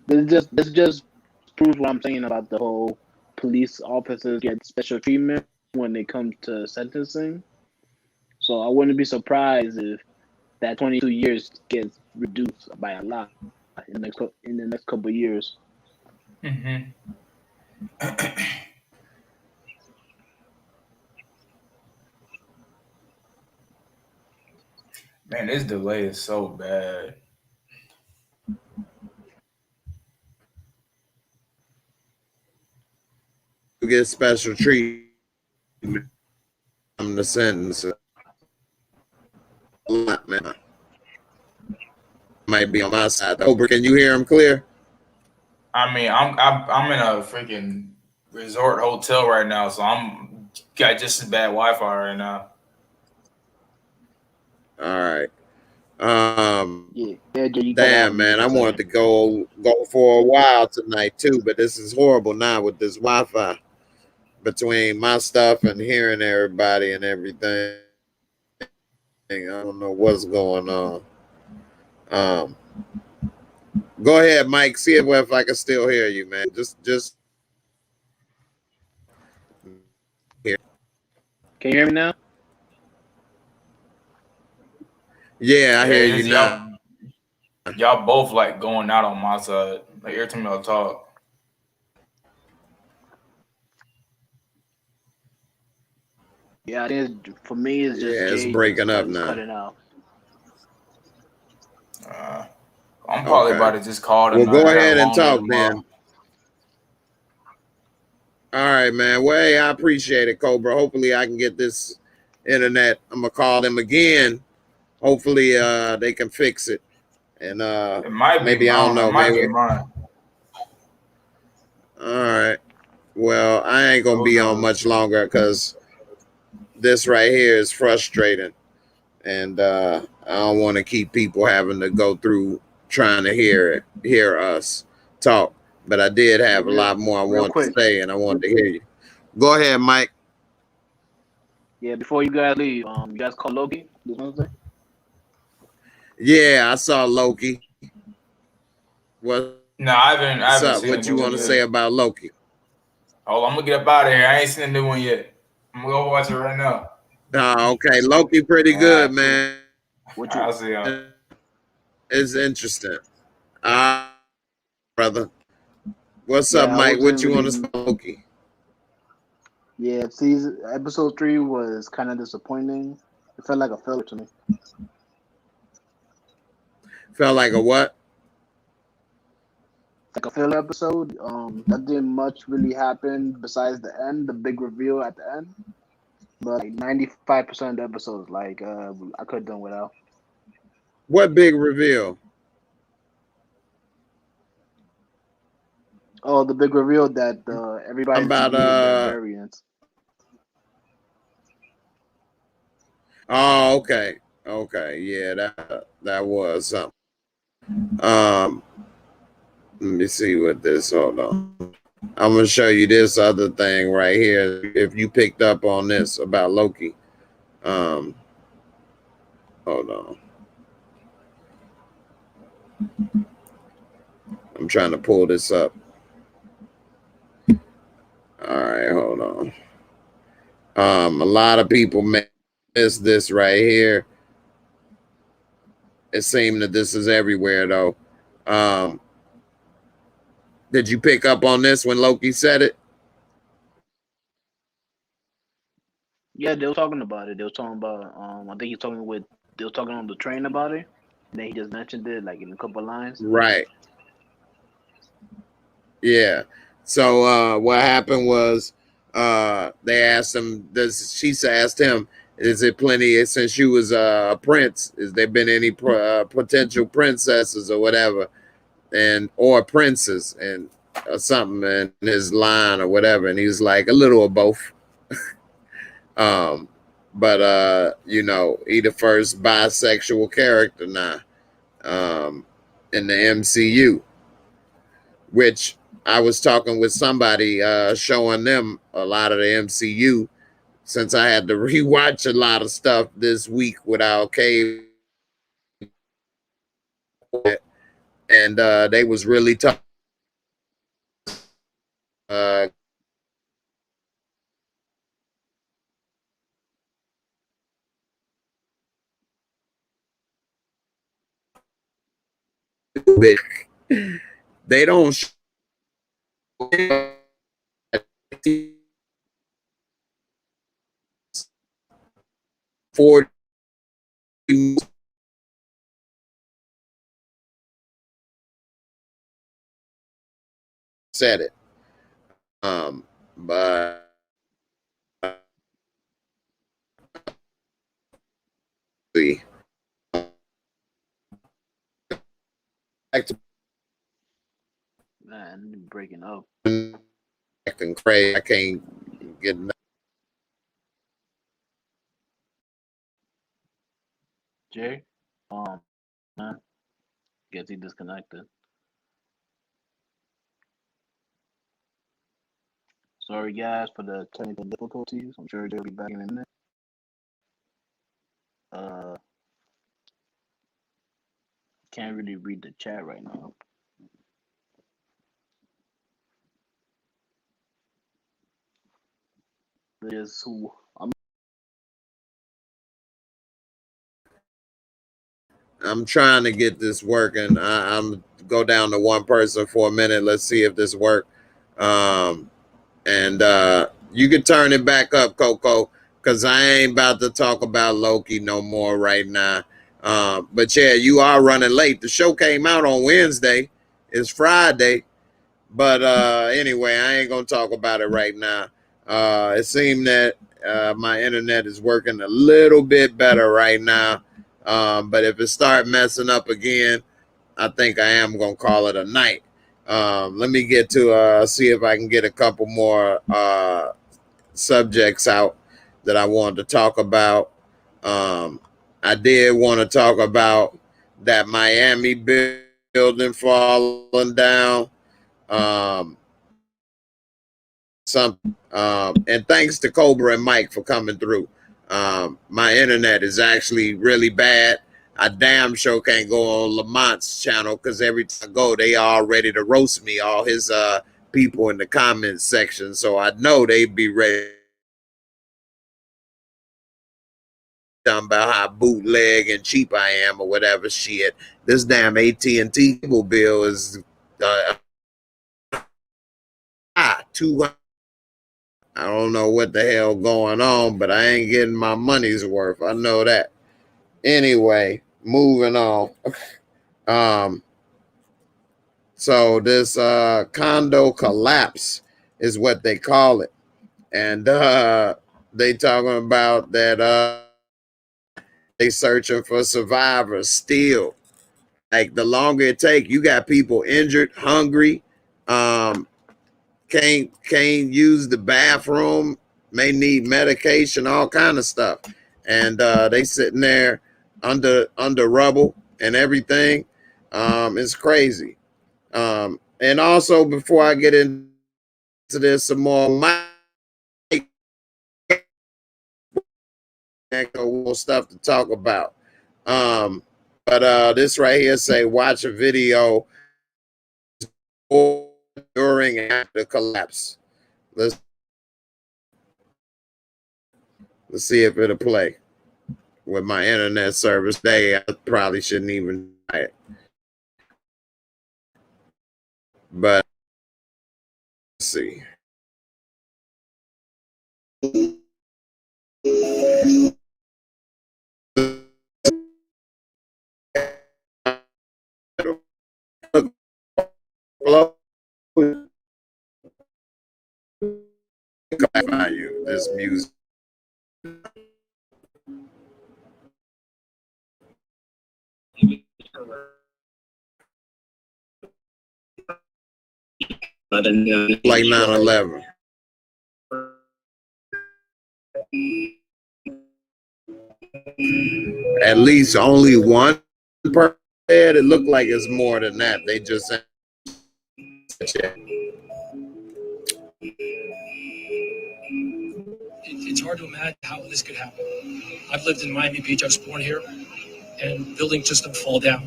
This just proves what I'm saying about the whole police officers get special treatment when it comes to sentencing. So I wouldn't be surprised if that 22 years gets reduced by a lot in the next couple of years. Mm-hmm. Man, this delay is so bad. You get special treatment from the sentence. Man, might be on my side. Cobra, can you hear him clear? I mean, I'm in a freaking resort hotel right now, so I'm got just as bad Wi-Fi right now. All right. Yeah, Damn, man, I wanted to go for a while tonight too, but this is horrible now with this Wi-Fi between my stuff and hearing everybody and everything. I don't know what's going on. Go ahead, Mike. See if I can still hear you, man. Just hear. Can you hear me now? Yeah, I hear you now. Y'all both like going out on my side. Like every time y'all talk. Yeah, it is. For me, it's just it's breaking up now. Cutting out. I'm probably about to just call it. Well, go ahead and talk, man. All right, man. Well, hey, I appreciate it, Cobra. Hopefully, I can get this internet. I'm gonna call them again. Hopefully, they can fix it. And it might maybe be I don't know. Maybe. All right. Well, I ain't gonna be on much longer because this right here is frustrating, and I don't want to keep people having to go through trying to hear us talk. But I did have a lot more I want to say, and I wanted to hear you. Go ahead, Mike. Yeah, before you guys leave, you guys call Loki this Wednesday? Yeah, I saw Loki. What? No, I haven't seen what you want to say about Loki? Oh, I'm gonna get up out of here. I ain't seen the new one yet. I'm gonna go watch it right now. Okay, Loki, pretty good, man. I'll see y'all. It's interesting. Brother. What's up, Mike? What you want to say, Loki? Yeah, episode 3 was kind of disappointing. It felt like a filler to me. Felt like a what? Like a filler episode. That didn't much really happen besides the end, the big reveal at the end. But like 95% of the episodes, like I could have done without. What big reveal? Oh, the big reveal that everybody's about variants. Oh, okay. Yeah, that was something. Let me see what this. Hold on. I'm gonna show you this other thing right here. If you picked up on this about Loki. Hold on. I'm trying to pull this up. All right, hold on. A lot of people miss this right here. It seems that this is everywhere though. Did you pick up on this when Loki said it? Yeah, they were talking about it. They were talking about I think they were talking on the train about it. And then he just mentioned it like in a couple lines. Right. Yeah. So what happened was they asked him, she asked him, is it plenty since you was a prince? Is there been any potential princesses or whatever, and or princes and or something in his line or whatever? And he was like, a little of both. But you know, he the first bisexual character now in the MCU, which I was talking with somebody showing them a lot of the MCU since I had to rewatch a lot of stuff this week without cable, and they was really tough. Uh, they don't show 40 said it. But back to Man, breaking up. acting crazy. I can't get Jay, man, guess he disconnected. Sorry guys for the technical difficulties. I'm sure they'll be back in a minute. Uh, can't really read the chat right now. There's who I'm trying to get this working. I'm go down to one person for a minute. Let's see if this works. And you can turn it back up, Coco, because I ain't about to talk about Loki no more right now. But yeah, you are running late. The show came out on Wednesday. It's Friday. But anyway, I ain't gonna talk about it right now. It seemed that my internet is working a little bit better right now. But if it start messing up again, I think I am gonna call it a night. Let me get to see if I can get a couple more subjects out that I wanted to talk about. I did want to talk about that Miami building falling down. And thanks to Cobra and Mike for coming through. My internet is actually really bad. I damn sure can't go on Lamont's channel because every time I go, they all ready to roast me, all his people in the comments section. So I know they'd be ready talking about how bootleg and cheap I am or whatever shit. This damn AT&T cable bill is 200. I don't know what the hell going on, but I ain't getting my money's worth. I know that. Anyway, moving on. So this condo collapse is what they call it. And they talking about that they searching for survivors still. Like the longer it take, you got people injured, hungry, can't use the bathroom, may need medication, all kind of stuff, and they sitting there under rubble and everything. It's crazy. And also, before I get into this some more, Mike stuff to talk about. But this right here say watch a video during and after collapse. Let's Let's see if it'll play. With my internet service day, I probably shouldn't even try it. But let's see. This music. Like 9/11. At least only one per head. It looked like it's more than that. They just said, it's hard to imagine how this could happen. I've lived in Miami Beach. I was born here, and buildings just don't fall down.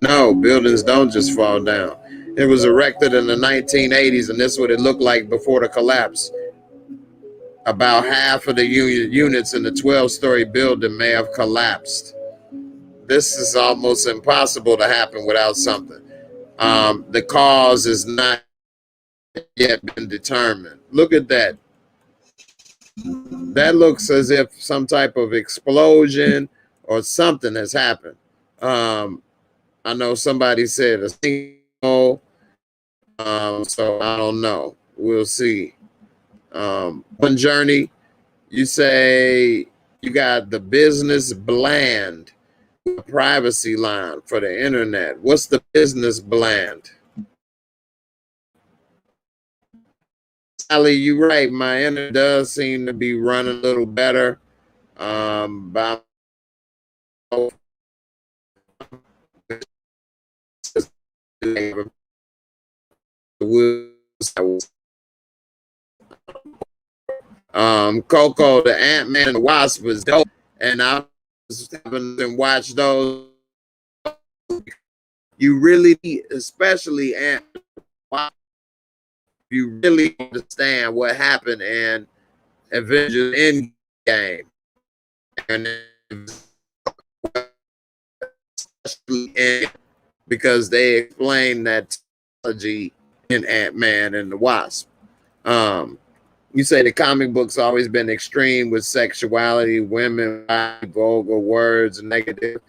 No, buildings don't just fall down. It was erected in the 1980s, and this is what it looked like before the collapse. About half of the units in the 12-story building may have collapsed. This is almost impossible to happen without something. The cause is not yet been determined. Look at that. That looks as if some type of explosion or something has happened. I know somebody said a single, so I don't know. We'll see. One journey, you say you got the business bland, privacy line for the internet. What's the business bland? Sally, you're right. My internet does seem to be running a little better. But Coco, the Ant-Man and the Wasp was dope, and I was having to watch those. You really, especially Ant-Man, you really understand what happened in Avengers Endgame, and because they explained that technology in Ant-Man and the Wasp. You say the comic book's always been extreme with sexuality, women, vulgar words, negative,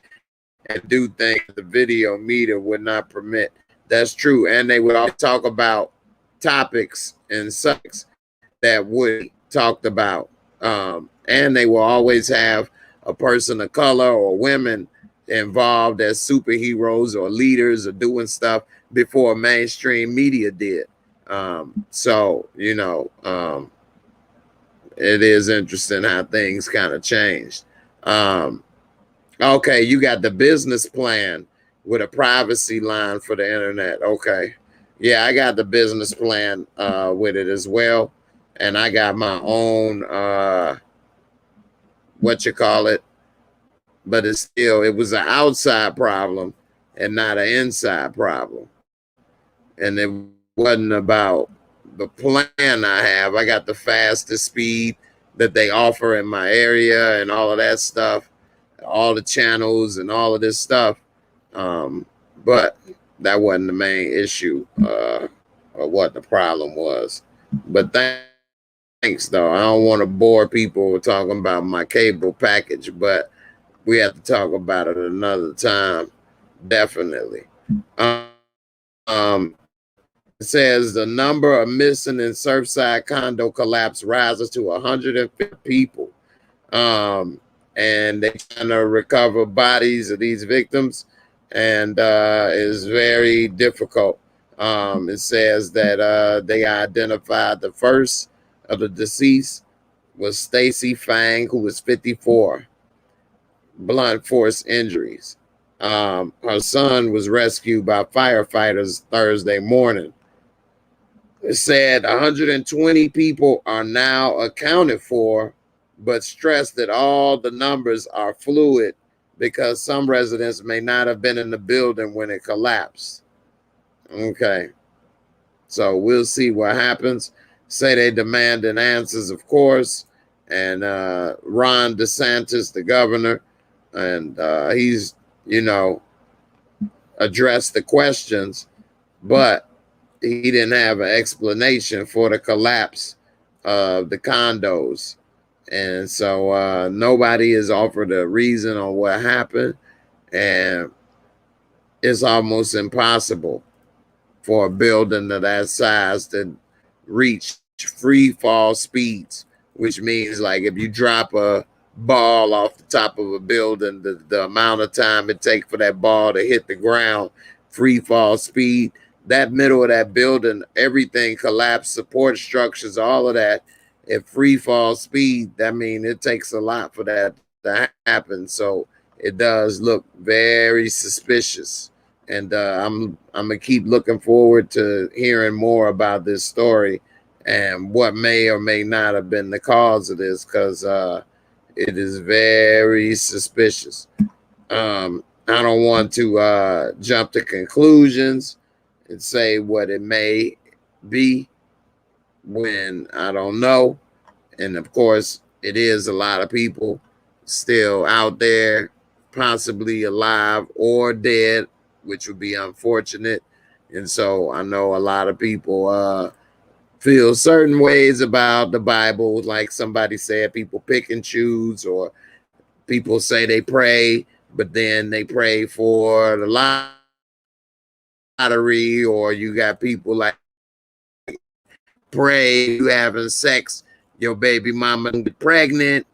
and do think the video media would not permit. That's true. And they would always talk about topics and subjects that would be talked about. And they will always have a person of color or women involved as superheroes or leaders or doing stuff before mainstream media did. So, you know, it is interesting how things kind of changed. Okay, you got the business plan with a privacy line for the internet. Okay. Yeah, I got the business plan with it as well. And I got my own, what you call it, but it's still, it was an outside problem and not an inside problem. And it wasn't about the plan I have. I got the fastest speed that they offer in my area and all of that stuff, all the channels and all of this stuff. But that wasn't the main issue or what the problem was. But thanks, though. I don't want to bore people talking about my cable package, but we have to talk about it another time, definitely. It says the number of missing in Surfside condo collapse rises to 150 people. And they're trying to recover bodies of these victims, and it's very difficult. It says that they identified the first of the deceased was Stacy Fang, who was 54, blunt force injuries. Her son was rescued by firefighters Thursday morning. It said 120 people are now accounted for, but stressed that all the numbers are fluid because some residents may not have been in the building when it collapsed. Okay. So we'll see what happens. Say they demanded answers, of course. and Ron DeSantis, the governor, and he's, you know, addressed the questions, but he didn't have an explanation for the collapse of the condos. And so nobody has offered a reason on what happened. And it's almost impossible for a building of that size to reach free fall speeds, which means like if you drop a ball off the top of a building, the amount of time it takes for that ball to hit the ground, free fall speed, that middle of that building, everything collapsed, support structures, all of that. At free fall speed, that means it takes a lot for that to happen. So it does look very suspicious. And I'm gonna keep looking forward to hearing more about this story and what may or may not have been the cause of this, because it is very suspicious. I don't want to jump to conclusions and say what it may be when I don't know. And of course, it is a lot of people still out there, possibly alive or dead, which would be unfortunate. And so I know a lot of people feel certain ways about the Bible. Like somebody said, people pick and choose, or people say they pray, but then they pray for the lottery, or you got people like pray you having sex, your baby mama get pregnant,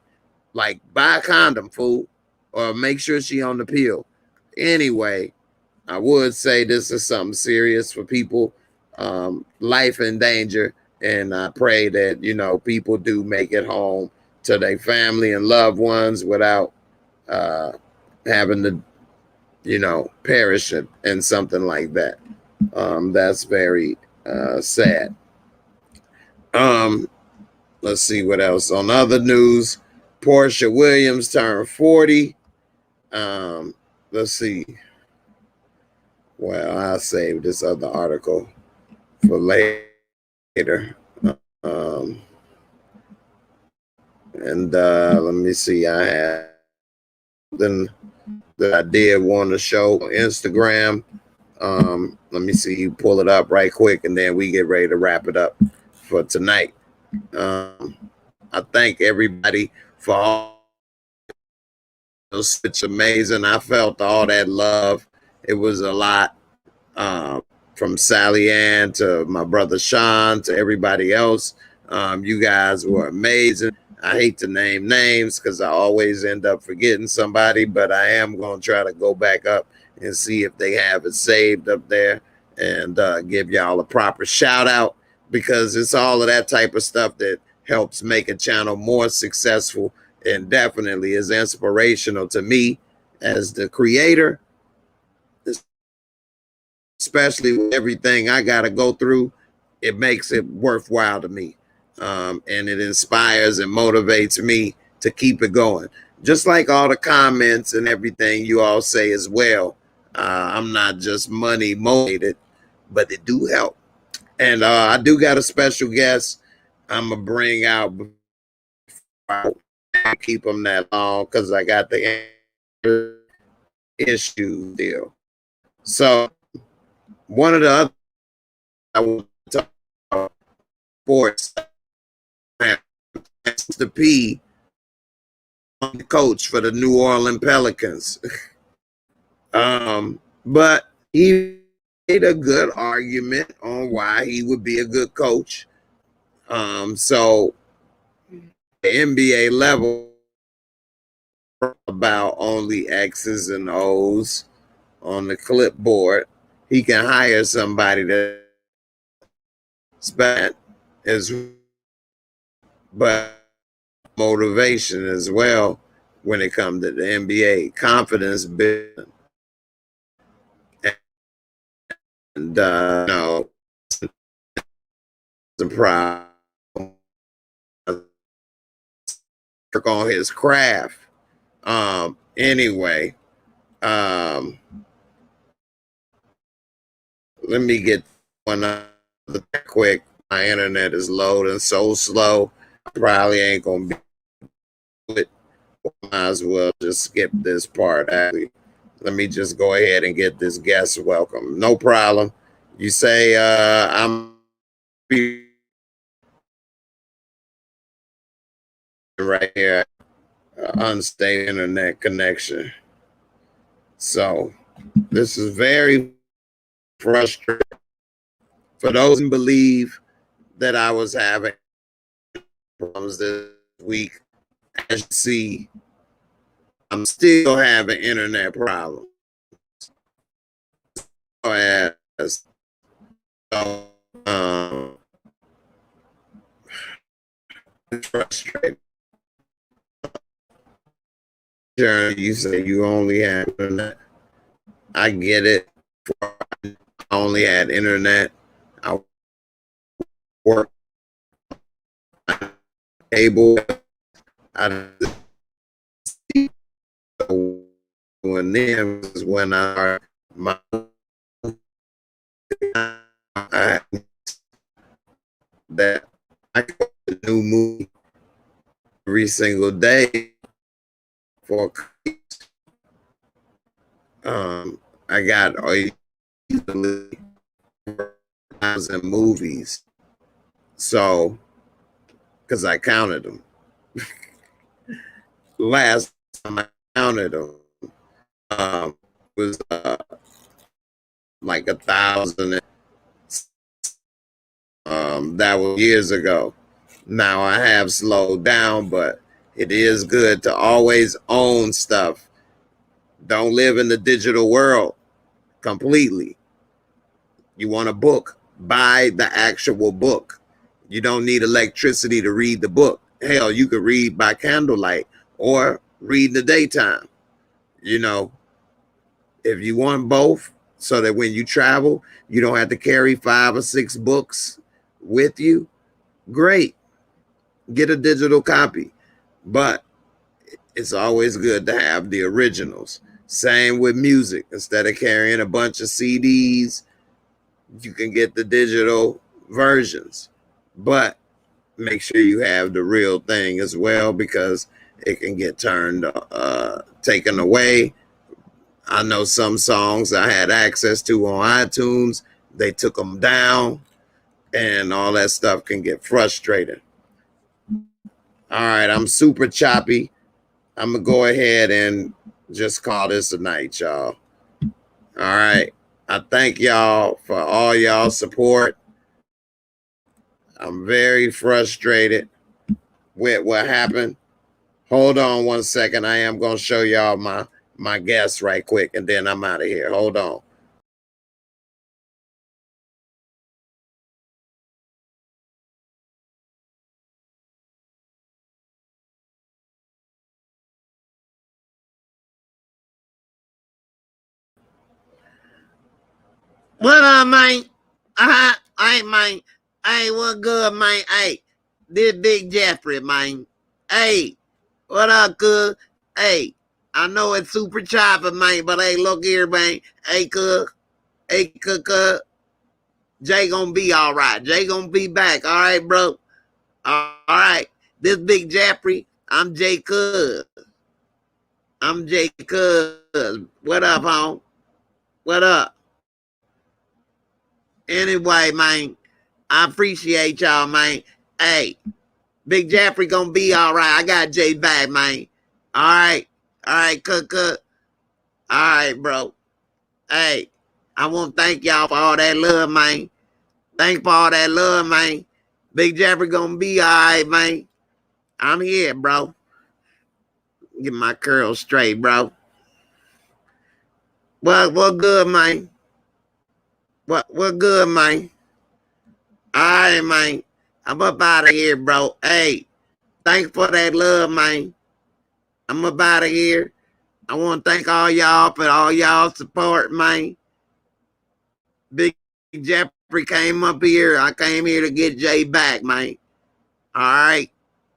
like buy a condom, fool, or make sure she on the pill. Anyway, I would say this is something serious for people, life in danger, and I pray that, you know, people do make it home to their family and loved ones without having to, you know, perish in something like that. That's very sad. Let's see what else. On other news, Portia Williams turned 40. Let's see. Well, I'll save this other article for later. And let me see. I have something that I did want to show on Instagram. Let me see. You pull it up right quick, and then we get ready to wrap it up for tonight. I thank everybody for all. It's amazing. I felt all that love. It was a lot, from Sally Ann to my brother Sean to everybody else. You guys were amazing. I hate to name names because I always end up forgetting somebody, but I am going to try to go back up and see if they have it saved up there and give y'all a proper shout out, because it's all of that type of stuff that helps make a channel more successful and definitely is inspirational to me as the creator, especially with everything I got to go through. It makes it worthwhile to me. And it inspires and motivates me to keep it going. Just like all the comments and everything you all say as well. I'm not just money motivated, but it do help. And I do got a special guest I'm going to bring out. I keep them that long because I got the issue deal. So one of the other I want to talk about sports, the P, the coach for the New Orleans Pelicans. But he made a good argument on why he would be a good coach. So the NBA level about only X's and O's on the clipboard. He can hire somebody that spent as, but motivation as well when it comes to the NBA, confidence building. And no, the problem work on his craft. Anyway, let me get one quick. My internet is loading so slow. Probably ain't gonna be might as well just skip this part. Actually, let me just go ahead and get this guest welcome. No problem. You say I'm right here, unstable internet connection. So this is very frustrating for those who believe that I was having problems this week. As you see, I'm still having internet problems. So, frustrating. You say you only had internet. I get it. I only had internet. I work able. I when then was when I my that I got a new movie every single day for I got 1,000 movies, so because I counted them last time I counted them was like 1,000. That was years ago. Now I have slowed down, but it is good to always own stuff. Don't live in the digital world completely. You want a book, buy the actual book. You don't need electricity to read the book. Hell, you could read by candlelight or read in the daytime. You know, if you want both, so that when you travel, you don't have to carry 5 or 6 books with you, great. Get a digital copy. But it's always good to have the originals. Same with music. Instead of carrying a bunch of CDs, you can get the digital versions. But make sure you have the real thing as well, because it can get taken away. I know some songs I had access to on iTunes, they took them down, and all that stuff can get frustrating. All right, I'm super choppy. I'm going to go ahead and just call this a night, y'all. All right. I thank y'all for all y'all support. I'm very frustrated with what happened. Hold on one second. I am going to show y'all my guests right quick, and then I'm out of here. Hold on. What up, man? Hey, man. Hey, what good, man? Hey, this Big Jeffrey, man. Hey, what up, cuz? Hey, I know it's super choppy, man, but hey, look here, man. Hey, cuz. Hey, cuz. Jay gonna be all right. Jay gonna be back. All right, bro. All right. This Big Jeffrey. I'm Jay Cuz. I'm Jay Cuz. What up, home? What up? Anyway, man, I appreciate y'all, man. Hey, Big Jeffrey gonna be all right. I got Jay back, man. All right. All right, cook. All right, bro. Hey, I want to thank y'all for all that love, man. Thanks for all that love, man. Big Jeffrey gonna be all right, man. I'm here, bro. Get my curls straight, bro. What good, man? What good, man? All right, man. I'm up out of here, bro. Hey, thanks for that love, man. I'm up out of here. I want to thank all y'all for all y'all support, man. Big Jeffrey came up here. I came here to get Jay back, man. All right.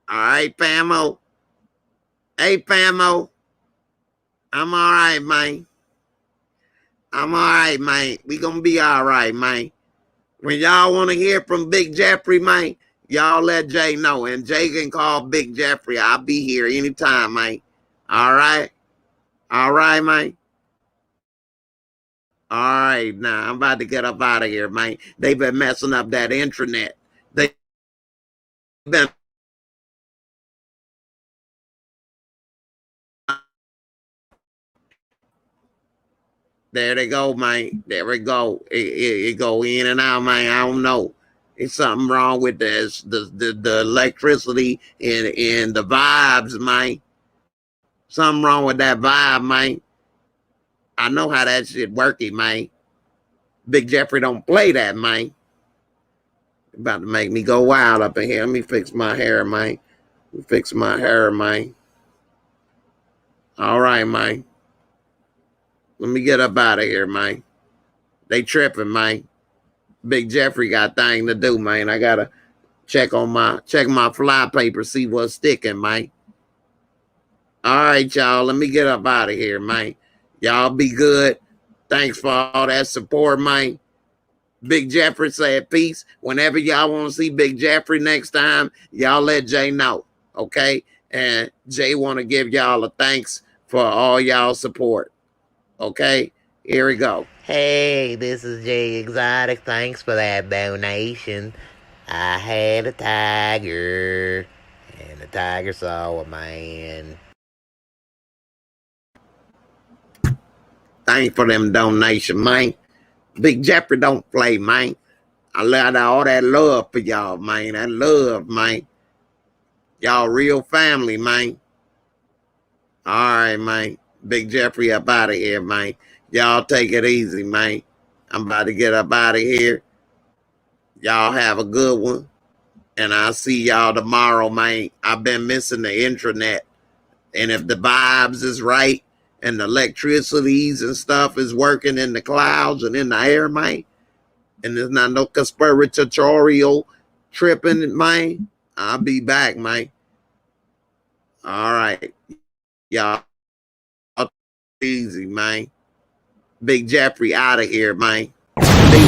All right, Famo. Hey, Famo. I'm all right, man. I'm all right, man. We gonna be all right, man. When y'all want to hear from Big Jeffrey, man, y'all let Jay know. And Jay can call Big Jeffrey. I'll be here anytime, man. All right. All right, man. All right, now I'm about to get up out of here, man. They've been messing up that intranet. They've been there they go, man. There we go. It go in and out, man. I don't know. It's something wrong with the electricity and the vibes, man. Something wrong with that vibe, man. I know how that shit working, man. Big Jeffrey don't play that, man. About to make me go wild up in here. Let me fix my hair, man. Fix my hair, man. All right, man. Let me get up out of here, man. They tripping, man. Big Jeffrey got thing to do, man. I gotta check my fly paper, see what's sticking, man. All right, y'all. Let me get up out of here, man. Y'all be good. Thanks for all that support, man. Big Jeffrey said peace. Whenever y'all want to see Big Jeffrey next time, y'all let Jay know, okay? And Jay want to give y'all a thanks for all y'all support, okay? Here we go. Hey, this is Jay Exotic. Thanks for that donation. I had a tiger, and the tiger saw a man. Thanks for them donation, man. Big Jeffrey don't play, man. I let all that love for y'all, man. That love, man. Y'all real family, man. All right, man. Big Jeffrey up out of here, man. Y'all take it easy, man. I'm about to get up out of here. Y'all have a good one. And I'll see y'all tomorrow, man. I've been missing the intranet. And if the vibes is right and the electricities and stuff is working in the clouds and in the air, man, and there's not no conspiratorial tripping, man, I'll be back, man. All right. Y'all easy, man. Big Jeffrey out of here, man. Peace.